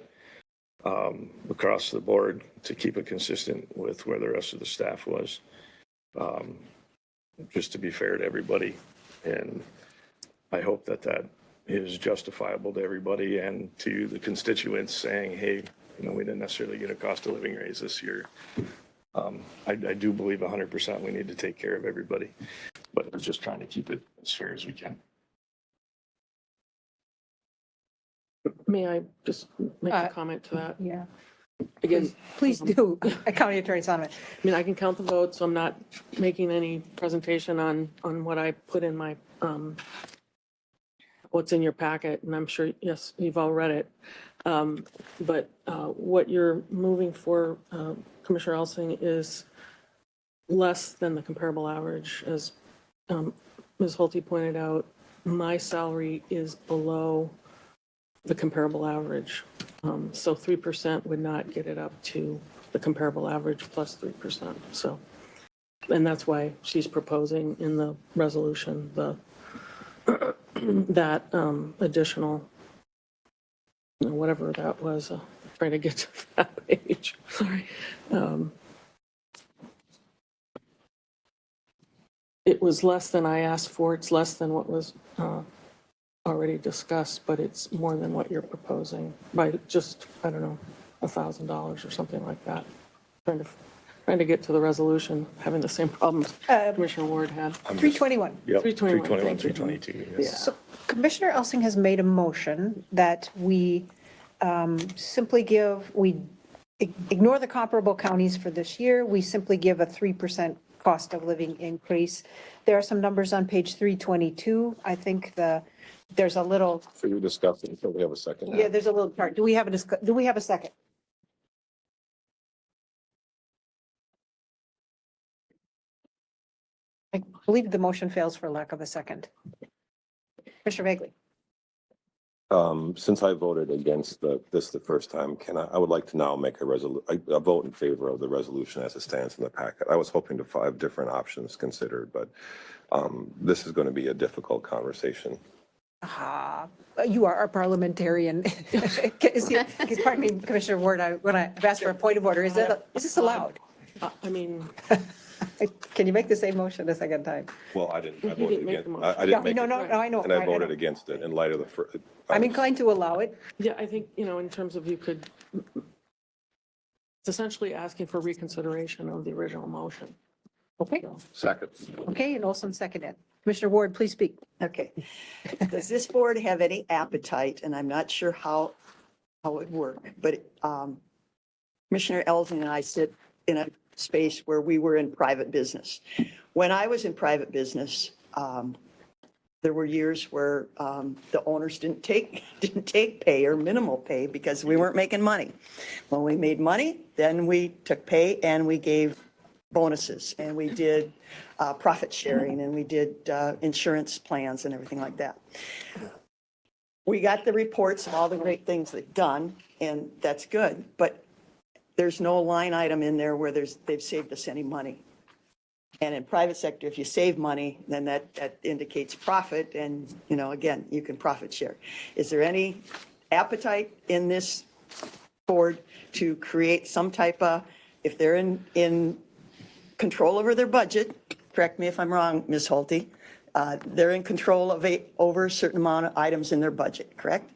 across the board to keep it consistent with where the rest of the staff was. Just to be fair to everybody. And I hope that that is justifiable to everybody and to the constituents saying, hey, you know, we didn't necessarily get a cost of living raise this year. I do believe 100% we need to take care of everybody, but we're just trying to keep it as fair as we can. May I just make Uh, a comment to that? Yeah. Again, Please do, County Attorney Sonnet. I mean, I can count the votes, so I'm not making any presentation on what I put in my, what's in your packet, and I'm sure, yes, you've all read it. But what you're moving for, Commissioner Elsing, is less than the comparable average. As Ms. Holte pointed out, my salary is below the comparable average. So 3% would not get it up to the comparable average plus 3%. So, and that's why she's proposing in the resolution, that additional, you know, whatever that was, trying to get to that page, sorry. It was less than I asked for, it's less than what was already discussed, but it's more than what you're proposing by just, I don't know, $1,000 or something like that. Trying to get to the resolution, having the same problems Commissioner Ward had. 321. Yep, 321, 322, yes. So Commissioner Elsing has made a motion that we simply ignore the comparable counties for this year. We simply give a 3% cost of living increase. There are some numbers on page 322. I think there's a little, So you discussed it until we have a second. yeah, there's a little part. Do we have a second? I believe the motion fails for lack of a second. Commissioner Vagley. Since I voted against this the first time, I would like to now make a vote in favor of the resolution as it stands in the packet. I was hoping to have different options considered, but this is going to be a difficult conversation. You are our parliamentarian. Pardon me, Commissioner Ward, when I've asked for a point of order, is this allowed? I mean, Can you make the same motion a second time? Well, I didn't. I He voted didn't make against. the motion. I didn't make No, it, I know. and I know. voted against it in light of the first. I'm inclined to allow it. yeah, I think, you know, in terms of you could, it's essentially asking for reconsideration of the original motion. Okay, second. okay, and Olson seconded. Commissioner Ward, please speak. Okay. Does this board have any appetite, and I'm not sure how it would work, but Commissioner Elsing and I sit in a space where we were in private business. When I was in private business, there were years where the owners didn't take pay or minimal pay because we weren't making money. When we made money, then we took pay and we gave bonuses, and we did profit sharing, and we did insurance plans and everything like that. We got the reports of all the great things they've done, and that's good, but there's no line item in there where they've saved us any money. And in private sector, if you save money, then that indicates profit, and, you know, again, you can profit share. Is there any appetite in this board to create some type of, if they're in control over their budget, correct me if I'm wrong, Ms. Holte, they're in control of over a certain amount of items in their budget, correct?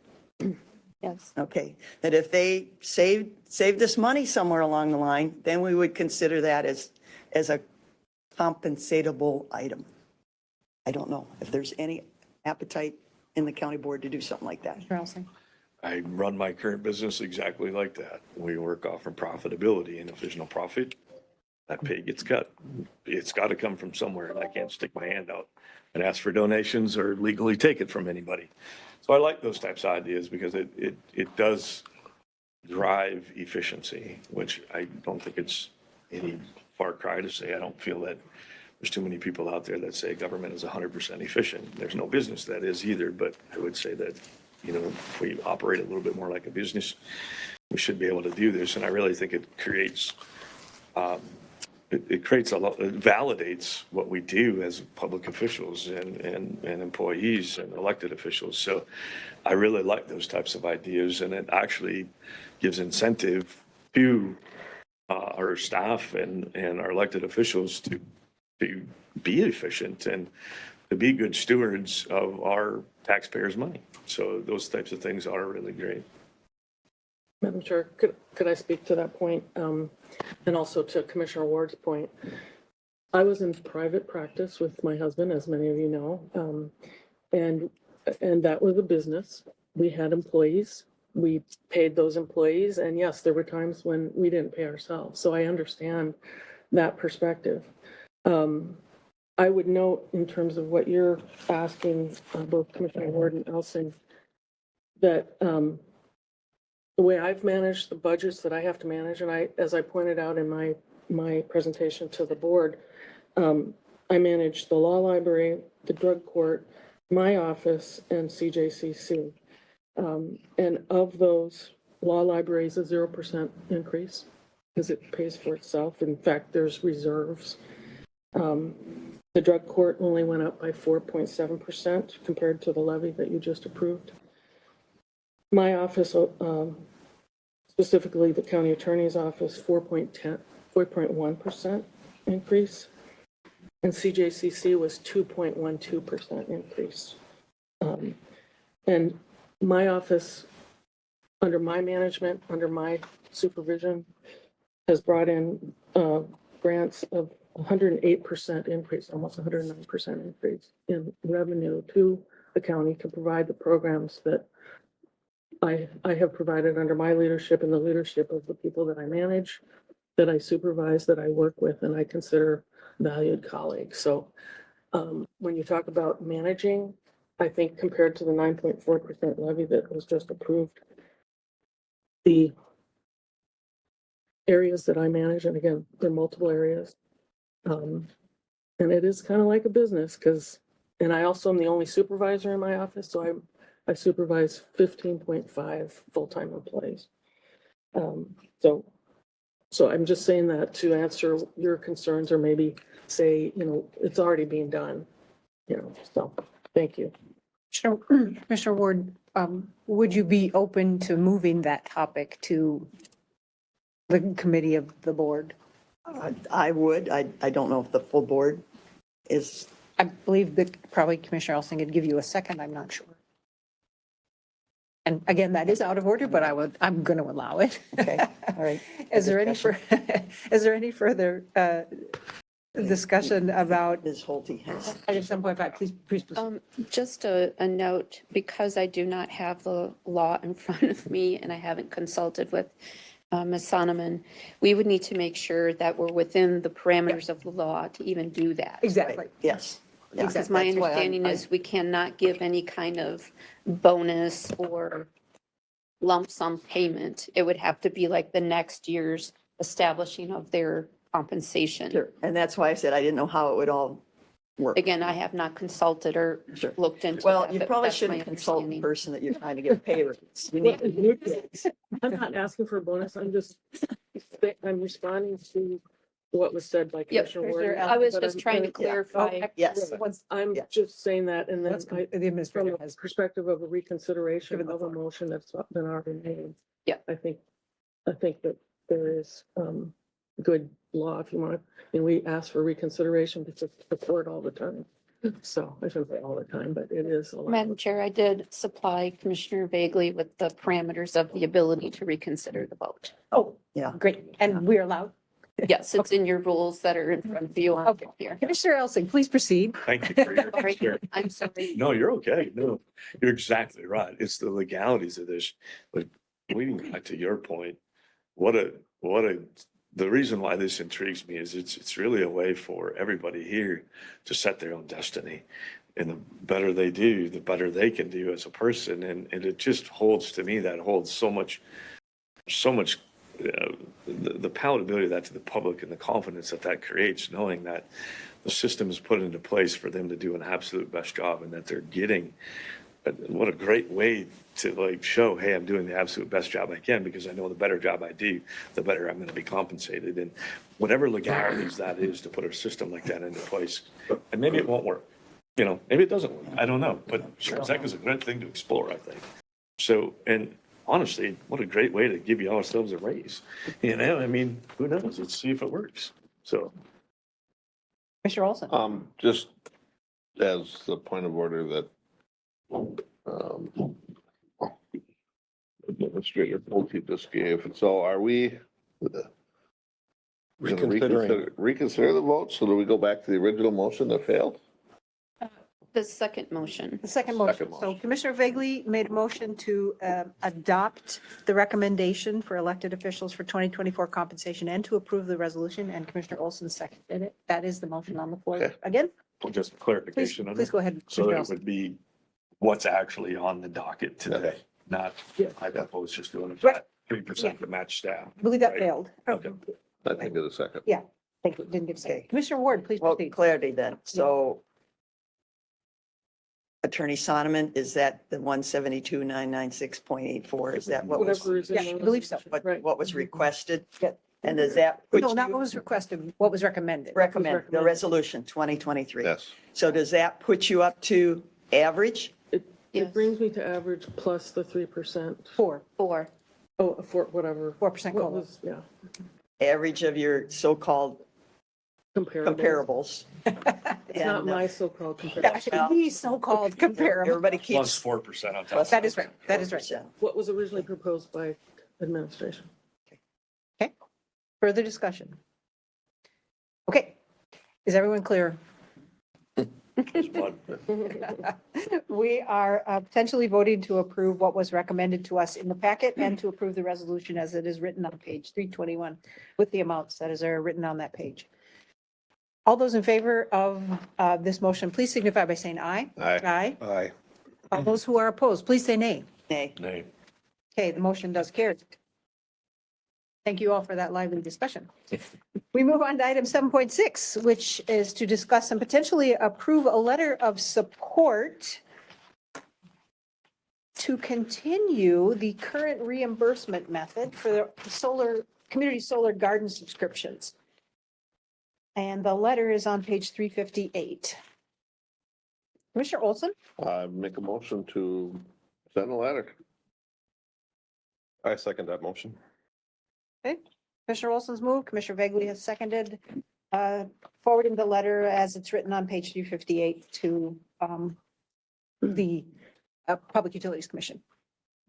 Yes. Okay, that if they save this money somewhere along the line, then we would consider that as a compensatable item. I don't know if there's any appetite in the county board to do something like that. Commissioner Elsing. I run my current business exactly like that. We work off of profitability, and if there's no profit, that pay gets cut. It's got to come from somewhere, and I can't stick my hand out and ask for donations or legally take it from anybody. So I like those types of ideas because it does drive efficiency, which I don't think it's any far cry to say. I don't feel that there's too many people out there that say government is 100% efficient. There's no business that is either, but I would say that, you know, if we operate a little bit more like a business, we should be able to do this. And I really think it creates, it creates a lot, it validates what we do as public officials and employees and elected officials. So I really like those types of ideas, and it actually gives incentive to our staff and our elected officials to be efficient and to be good stewards of our taxpayers' money. So those types of things are really great. Madam Chair, could I speak to that point? And also to Commissioner Ward's point. I was in private practice with my husband, as many of you know, and that was a business. We had employees. We paid those employees, and yes, there were times when we didn't pay ourselves. So I understand that perspective. I would note in terms of what you're asking, both Commissioner Ward and Elsing, that the way I've managed the budgets that I have to manage, and as I pointed out in my presentation to the board, I manage the law library, the drug court, my office, and CJCC. And of those, law library is a 0% increase because it pays for itself. In fact, there's reserves. The drug court only went up by 4.7% compared to the levy that you just approved. My office, specifically the county attorney's office, 4.1% increase. And CJCC was 2.12% increase. And my office, under my management, under my supervision, has brought in grants of 108% increase, almost 109% increase in revenue to the county to provide the programs that I have provided under my leadership and the leadership of the people that I manage, that I supervise, that I work with, and I consider valued colleagues. So when you talk about managing, I think compared to the 9.4% levy that was just approved, the areas that I manage, and again, there are multiple areas, and it is kind of like a business and I also am the only supervisor in my office, so I supervise 15.5 full-time employees. So I'm just saying that to answer your concerns, or maybe say, you know, it's already being done, you know, so thank you. Commissioner Ward, would you be open to moving that topic to the committee of the board? I would. I don't know if the full board is, I believe that probably Commissioner Elsing would give you a second, I'm not sure. And again, that is out of order, but I'm going to allow it. okay, all right. Is there any further discussion about Ms. Holte has. item 7.5? Please proceed. Just a note, because I do not have the law in front of me and I haven't consulted with Ms. Sonneman, we would need to make sure that we're within the parameters of the law to even do that. Exactly. Yes. Yeah, Because my that's why understanding is we cannot give any kind of bonus or lump sum payment. It would have to be like the next year's establishing of their compensation. Sure. And that's why I said I didn't know how it would all work. Again, I have not consulted or Sure. looked into Well, that, you but probably that's my shouldn't consult the understanding. person that you're trying to get pay raise. You need I'm not asking for a bonus. I'm responding to what was said by Yep. Commissioner Ward. I was but just I'm- trying to I'm- clarify. Yes. I'm Yeah. just saying that, and then Let's go- I, the from administrator a has. perspective of a reconsideration Given the of a floor. motion that's been already made. Yeah. I think that there is good law if you want to, and we ask for reconsideration because it's support all the time. So I shouldn't say all the time, but it is allowed. Madam Chair, I did supply Commissioner Bagley with the parameters of the ability to reconsider the vote. Oh, Yeah. great. And we're allowed. Yes, it's in your rules that are in front of you on Okay. here. Commissioner Elsing, please proceed. Thank you for your Sorry, concern. I'm sorry. No, you're okay. No, you're exactly right. It's the legalities of this. But leading back to your point, what a the reason why this intrigues me is it's really a way for everybody here to set their own destiny. And the better they do, the better they can do as a person. And it just holds, to me, that holds so much, the palatability of that to the public and the confidence that that creates, knowing that the system is put into place for them to do an absolute best job and that they're getting, what a great way to like show, hey, I'm doing the absolute best job I can because I know the better job I do, the better I'm going to be compensated. And whatever legalities that is to put a system like that into place, and maybe it won't work. You know, maybe it doesn't work. I don't know. But sure as heck is a good thing to explore, I think. So, and honestly, what a great way to give you ourselves a raise. You know, I mean, who knows? Let's see if it works. So, Commissioner Olson? Just as the point of order that Administrator Pulte just gave, so are we gonna reconsider the vote? So do we go back to the original motion that failed? The second motion. The second motion. Second So motion. Commissioner Vagley made a motion to adopt the recommendation for elected officials for 2024 compensation and to approve the resolution, and Commissioner Olson seconded it. That is the motion on the floor. Okay. Again, just please, clarification on please it. go ahead. So Commissioner that it Olson. would be what's actually on the docket today, Okay. not, Yeah. I propose just doing a Right. flat 3% to match staff. I believe that Right. failed. Okay. I think in a second. Yeah, thank you. Didn't get a second. Okay. Commissioner Ward, please Well, proceed. clarity then. So Attorney Sonneman, is that the 172,996.84? Is that what was, Whatever is in Yeah, the I believe so. resolution, what was requested? Yeah. And does that put No, not what you, was requested, what was recommended. recommend, the recommended. resolution 2023? Yes. So does that put you up to average? It Yes. brings me to average plus the 3%. 4% Oh, for whatever. What COLA. was, yeah, Average of your so-called comparable. comparables? It's not And, my so-called comparable. Actually, these so-called comparable. Everybody Plus keeps. 4% on top. plus That is right. That is right. 4%. What was originally proposed by administration. Okay, further discussion. Okay, is everyone clear? It's fun. We are potentially voting to approve what was recommended to us in the packet and to approve the resolution as it is written on page 321 with the amounts that are written on that page. All those in favor of this motion, please signify by saying aye. Aye. Aye. Aye. All those who are opposed, please say nay. Nay. Nay. Okay, the motion does carry. Thank you all for that lively discussion. We move on to item 7.6, which is to discuss and potentially approve a letter of support to continue the current reimbursement method for the community solar garden subscriptions. And the letter is on page 358. Commissioner Olson? I make a motion to send a letter. I second that motion. Commissioner Olson's moved, Commissioner Vagley has seconded, forwarding the letter as it's written on page 358 to the Public Utilities Commission.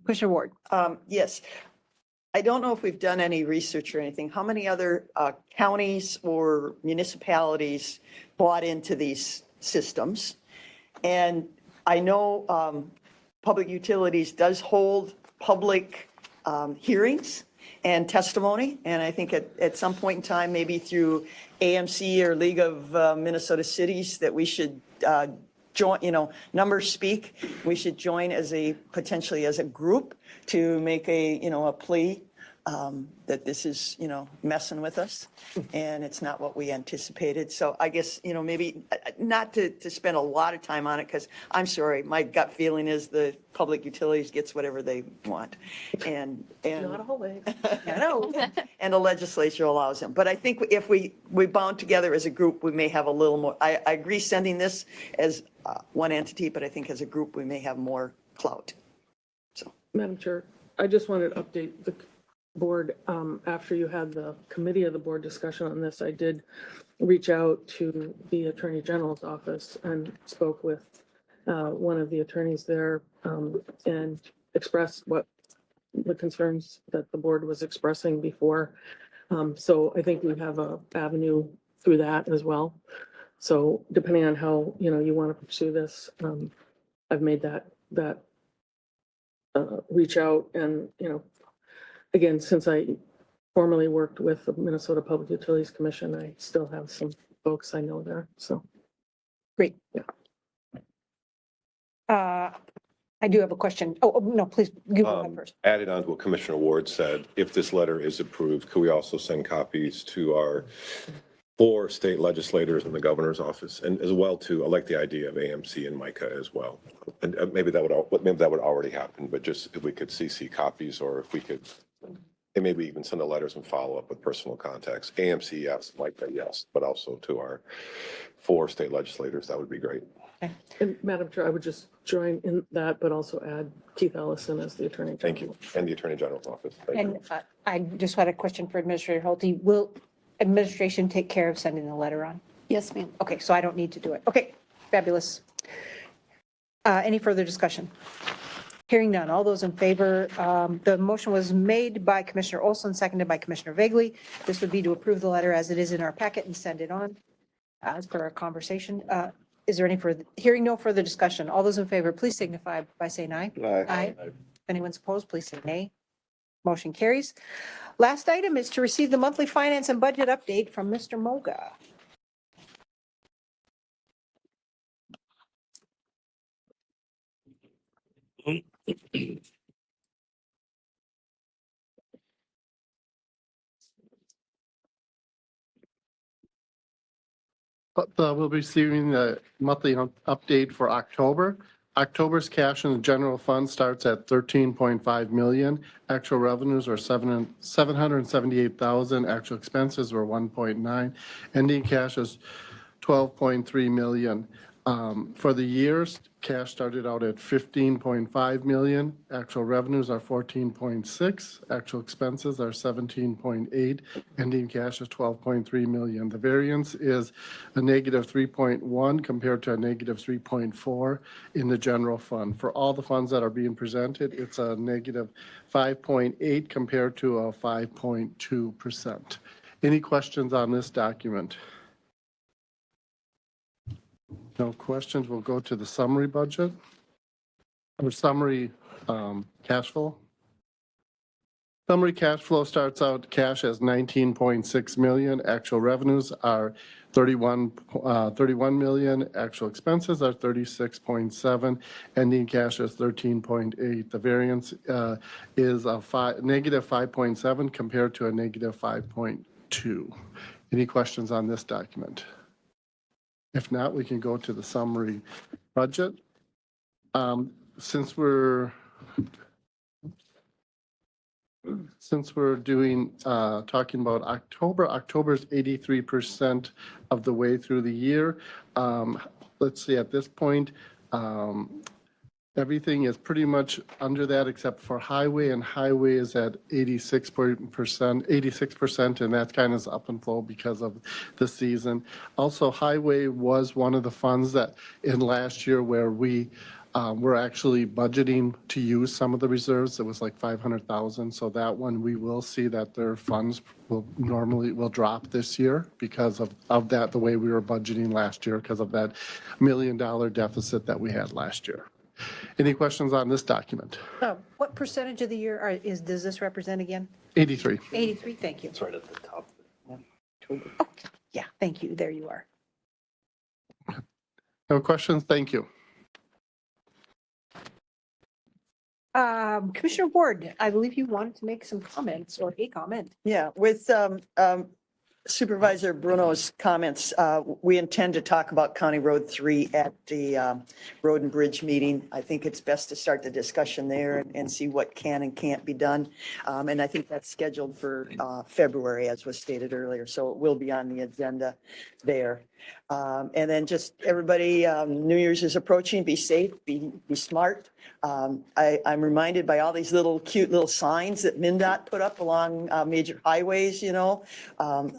Commissioner Ward? Yes. I don't know if we've done any research or anything. How many other counties or municipalities bought into these systems? And I know Public Utilities does hold public hearings and testimony. And I think at some point in time, maybe through AMC or League of Minnesota Cities, that we should join, numbers speak. We should join potentially as a group to make a plea that this is, messing with us and it's not what we anticipated. So I guess, maybe not to spend a lot of time on it, because I'm sorry, my gut feeling is the Public Utilities gets whatever they want. And Not a whole way. I know. and the legislature allows them. But I think if we bound together as a group, we may have a little more, I agree sending this as one entity, but I think as a group, we may have more clout. Madam Chair, I just wanted to update the board. After you had the committee of the board discussion on this, I did reach out to the Attorney General's office and spoke with one of the attorneys there and expressed what the concerns that the board was expressing before. So I think we have a avenue through that as well. So depending on how, you want to pursue this, I've made that reach out and, again, since I formerly worked with the Minnesota Public Utilities Commission. I still have some folks I know there, so. Great. Yeah. I do have a question. Oh, no, please, you go ahead first. Added on to what Commissioner Ward said, if this letter is approved, could we also send copies to our 4 state legislators in the governor's office? And as well too, I like the idea of AMC and MICA as well. And maybe that would already happen, but just if we could CC copies, or if we could, and maybe even send the letters and follow up with personal contacts. AMC, yes, MICA, yes, but also to our 4 state legislators, that would be great. And Madam Chair, I would just join in that, but also add Keith Ellison as the Attorney General. Thank you. And the Attorney General's office. Thank you. And I just had a question for Administrator Holte. Will administration take care of sending the letter on? Yes, ma'am. Okay, so I don't need to do it. Okay, fabulous. Any further discussion? Hearing none. All those in favor, the motion was made by Commissioner Olson, seconded by Commissioner Vagley. This would be to approve the letter as it is in our packet and send it on as per our conversation. Is there any further, hearing no further discussion? All those in favor, please signify by saying aye. Aye. If anyone's opposed, please say nay. Motion carries. Last item is to receive the monthly finance and budget update from Mr. Moga. But we'll be receiving the monthly update for October. October's cash in the general fund starts at 13.5 million. Actual revenues are 778,000. Actual expenses were 1.9. Ending cash is 12.3 million. For the years, cash started out at 15.5 million. Actual revenues are 14.6. Actual expenses are 17.8. Ending cash is 12.3 million. The variance is a negative 3.1 compared to a negative 3.4 in the general fund. For all the funds that are being presented, it's a negative 5.8 compared to a 5.2%. Any questions on this document? No questions. We'll go to the summary budget. Or summary cash flow. Summary cash flow starts out cash as 19.6 million. Actual revenues are 31 million. Actual expenses are 36.7. Ending cash is 13.8. The variance is a negative 5.7 compared to a negative 5.2. Any questions on this document? If not, we can go to the summary budget. Since we're doing, talking about October, October's 83% of the way through the year. Let's see, at this point, everything is pretty much under that except for highway, and highway is at 86%, and that kind of is up and flow because of the season. Also, highway was one of the funds that in last year where we were actually budgeting to use some of the reserves. It was like 500,000. So that one, we will see that their funds will drop this year because of that, the way we were budgeting last year because of that $1 million deficit that we had last year. Any questions on this document? What percentage of the year does this represent again? 83. 83, thank you. It's right at the top. Oh, yeah, thank you. There you are. No questions? Thank you. Commissioner Ward, I believe you wanted to make some comments or a comment. Yeah, with Supervisor Bruno's comments, we intend to talk about County Road 3 at the Road and Bridge meeting. I think it's best to start the discussion there and see what can and can't be done. And I think that's scheduled for February, as was stated earlier, so it will be on the agenda there. And then just everybody, New Year's is approaching, be safe, be smart. I'm reminded by all these little cute little signs that MnDOT put up along major highways, you know. I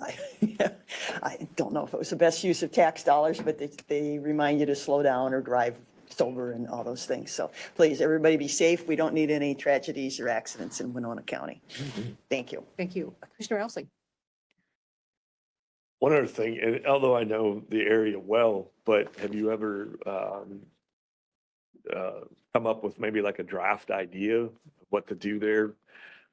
don't know if it was the best use of tax dollars, but they remind you to slow down or drive sober and all those things. So please, everybody be safe. We don't need any tragedies or accidents in Winona County. Thank you. Thank you. Commissioner Elsing. One other thing, and although I know the area well, but have you ever come up with maybe like a draft idea of what to do there?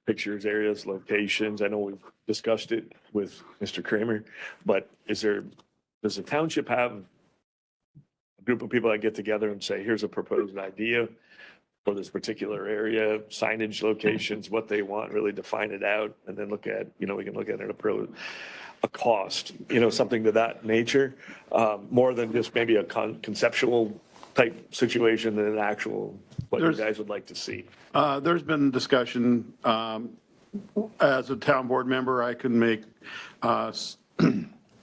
pictures, areas, locations. I know we've discussed it with Mr. Kramer, but does the township have a group of people that get together and say, here's a proposed idea for this particular area, signage, locations, what they want, really define it out, and then look at, we can look at it a cost, something to that nature, more than just maybe a conceptual type situation than an actual, what you guys would like to see. There's been discussion, as a town board member, I can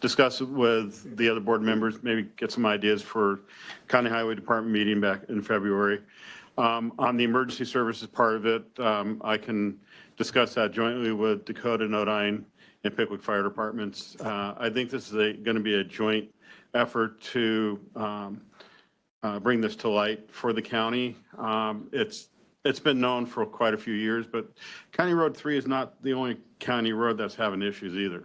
discuss it with the other board members, maybe get some ideas for County Highway Department meeting back in February. On the emergency services part of it, I can discuss that jointly with Dakota, Nodine, and Pickwick Fire Departments. I think this is going to be a joint effort to bring this to light for the county. It's been known for quite a few years, but County Road 3 is not the only county road that's having issues either.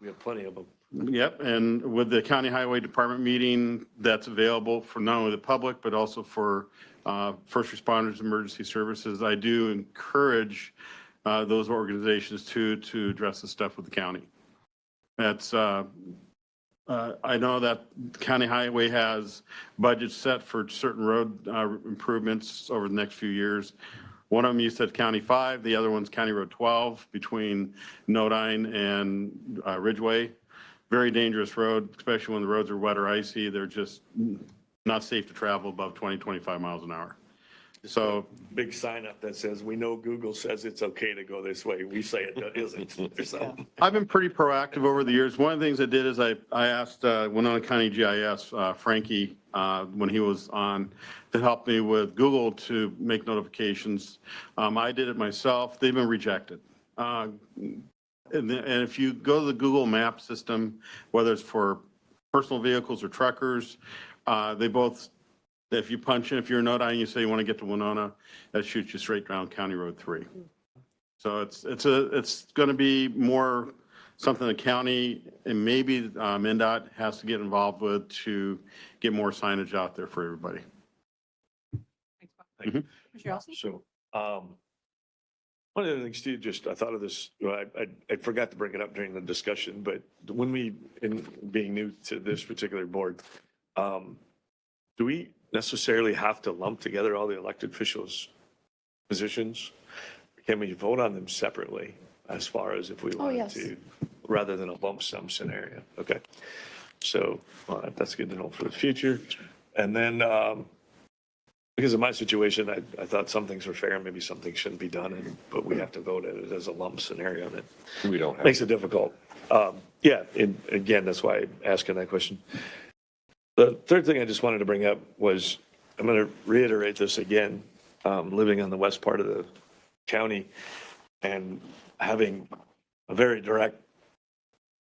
We have plenty of them. Yep, and with the County Highway Department meeting that's available for not only the public, but also for first responders, emergency services, I do encourage those organizations to address the stuff with the county. That's, I know that County Highway has budgets set for certain road improvements over the next few years. One of them you said County 5, the other one's County Road 12 between Nodine and Ridgeway. Very dangerous road, especially when the roads are wet or icy. They're just not safe to travel above 20, 25 miles an hour. So Big sign up that says, we know Google says it's okay to go this way. We say it isn't. So, I've been pretty proactive over the years. One of the things I did is I asked Winona County GIS, Frankie, when he was on, to help me with Google to make notifications. I did it myself. They've been rejected. And if you go to the Google map system, whether it's for personal vehicles or truckers, they both, if you punch in, if you're in Nodine, you say you want to get to Winona, that shoots you straight down County Road 3. So it's going to be more something the county and maybe MnDOT has to get involved with to get more signage out there for everybody. Commissioner Olson? So, one of the things too, just I thought of this, I forgot to bring it up during the discussion, but when in being new to this particular board, do we necessarily have to lump together all the elected officials' positions? Can we vote on them separately as far as if we wanted yes. to, rather than a lump sum scenario? Okay. So that's good to know for the future. And then, because of my situation, I thought some things were fair and maybe some things shouldn't be done, but we have to vote at it as a lump scenario. That We don't have. makes it difficult. Yeah, and again, that's why I'm asking that question. The third thing I just wanted to bring up was, I'm going to reiterate this again, living on the west part of the county and having a very direct,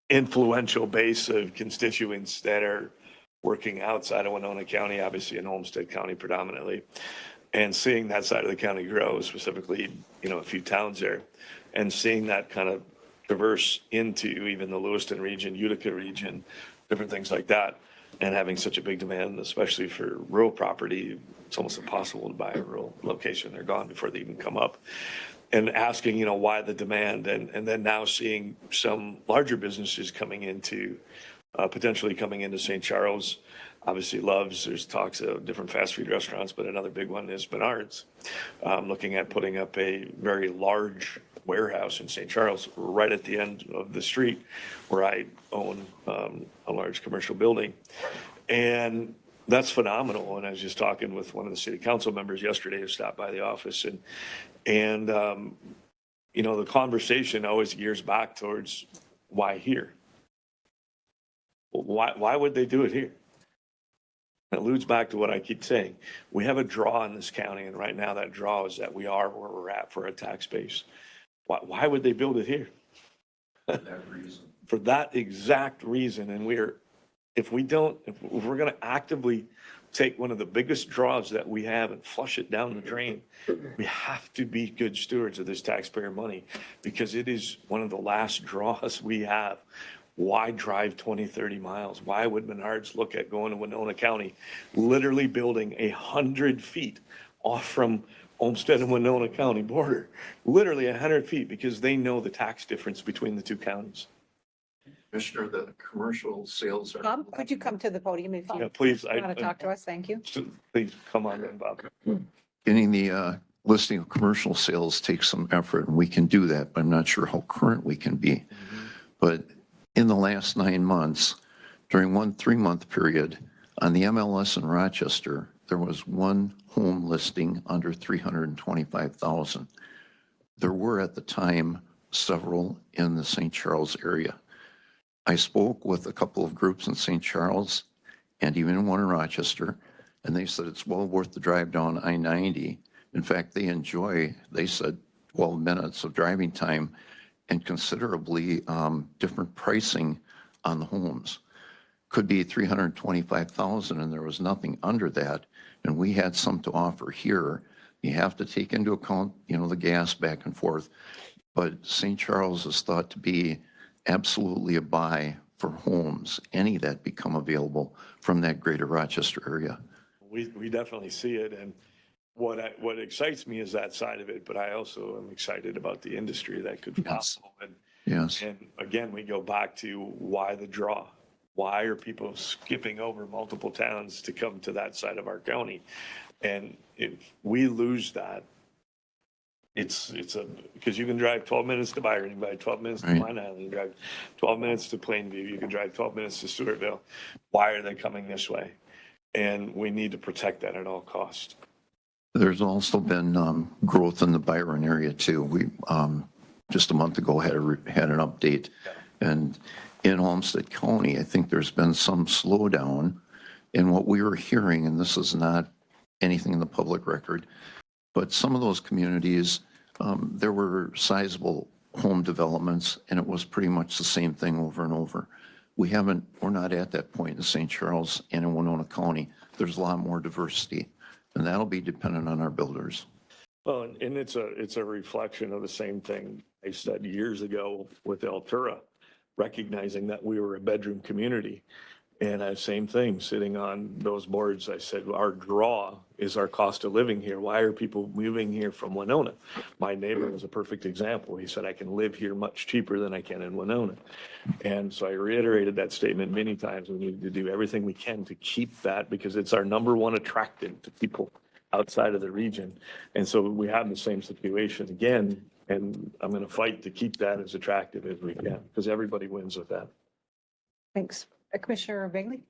influential base of constituents that are working outside of Winona County, obviously in Olmsted County predominantly, and seeing that side of the county grow, specifically, a few towns there, and seeing that kind of traverse into even the Lewiston region, Utica region, different things like that, and having such a big demand, especially for rural property, it's almost impossible to buy a rural location. They're gone before they even come up. And asking, why the demand, and then now seeing some larger businesses coming into, potentially coming into St. Charles. Obviously Love's, there's talks of different fast food restaurants, but another big one is Menards. Looking at putting up a very large warehouse in St. Charles, right at the end of the street where I own a large commercial building. And that's phenomenal. And I was just talking with one of the city council members yesterday who stopped by the office, and the conversation always gears back towards why here? Why would they do it here? It alludes back to what I keep saying. We have a draw in this county, and right now that draw is that we are where we're at for a tax base. Why would they build it here? For that exact reason. And if we're going to actively take one of the biggest draws that we have and flush it down the drain, we have to be good stewards of this taxpayer money, because it is one of the last draws we have. Why drive 20, 30 miles? Why would Menards look at going to Winona County, literally building 100 feet off from Olmsted and Winona County border, literally 100 feet, because they know the tax difference between the two counties. Commissioner, the commercial sales are. Bob, could you come to the podium if Yeah, you please, want to talk to us? Thank you. please come on in, Bob. Getting the listing of commercial sales takes some effort, and we can do that, but I'm not sure how current we can be. But in the last 9 months, during one 3-month period, on the MLS in Rochester, there was one home listing under 325,000. There were at the time several in the St. Charles area. I spoke with a couple of groups in St. Charles and even one in Rochester, and they said it's well worth the drive down I-90. In fact, they said 12 minutes of driving time and considerably different pricing on the homes. Could be 325,000 and there was nothing under that. And we had some to offer here. You have to take into account, the gas back and forth. But St. Charles is thought to be absolutely a buy for homes, any that become available from that greater Rochester area. We definitely see it. And what excites me is that side of it, but I also am excited about the industry that could follow. Yes. And again, we go back to why the draw? Why are people skipping over multiple towns to come to that side of our county? And if we lose that, because you can drive 12 minutes to Byron, you can drive 12 minutes to Right. Pine Island, you can drive 12 minutes to Plainview, you can drive 12 minutes to Stewartville. Why are they coming this way? And we need to protect that at all costs. There's also been growth in the Byron area too. We just a month ago had an update, and in Olmsted County, I think there's been some slowdown in what we were hearing, and this is not anything in the public record, but some of those communities, there were sizable home developments, and it was pretty much the same thing over and over. We're not at that point in St. Charles and in Winona County. There's a lot more diversity, and that'll be dependent on our builders. Well, and it's a reflection of the same thing I said years ago with Altura, recognizing that we were a bedroom community. And same thing, sitting on those boards, I said, our draw is our cost of living here. Why are people moving here from Winona? My neighbor was a perfect example. He said, I can live here much cheaper than I can in Winona. And so I reiterated that statement many times. We need to do everything we can to keep that because it's our number one attractant to people outside of the region. And so we have the same situation again, and I'm going to fight to keep that as attractive as we can because everybody wins with that. Thanks. Commissioner Bailey?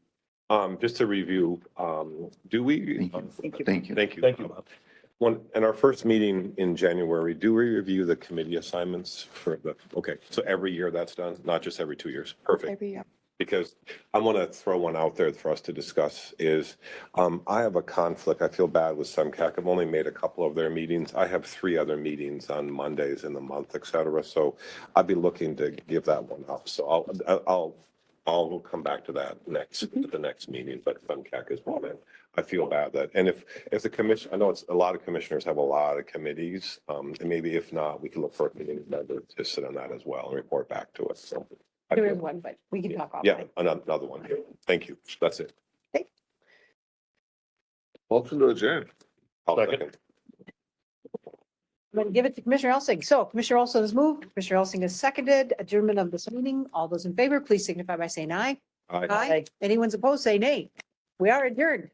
Just to review, do we? Thank you. Thank you. Thank you. Thank you, Bob. In our first meeting in January, do we review the committee assignments okay, so every year that's done, not just every 2 years? Perfect. Every year. Because I want to throw one out there for us to discuss is, I have a conflict. I feel bad with SEMCAC. I've only made a couple of their meetings. I have 3 other meetings on Mondays in the month, et cetera. So I'd be looking to give that one up. So I'll come back to that at the next meeting, but SEMCAC is one. And I feel bad that, and if the commission, I know it's a lot of commissioners have a lot of committees, and maybe if not, we can look for a committee member to sit on that as well and report back to us. So. I There feel- is one, but we can talk Yeah, offline. another one here. Thank you. That's it. Motion to adjourn. I'll Second. second. I'm going to give it to Commissioner Elsing. So Commissioner Olson has moved, Commissioner Elsing has seconded adjournment of this meeting. All those in favor, please signify by saying aye. Aye. Anyone's opposed, say nay. We are adjourned.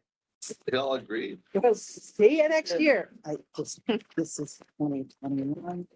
They all agreed. We'll see you next year. This is 2021.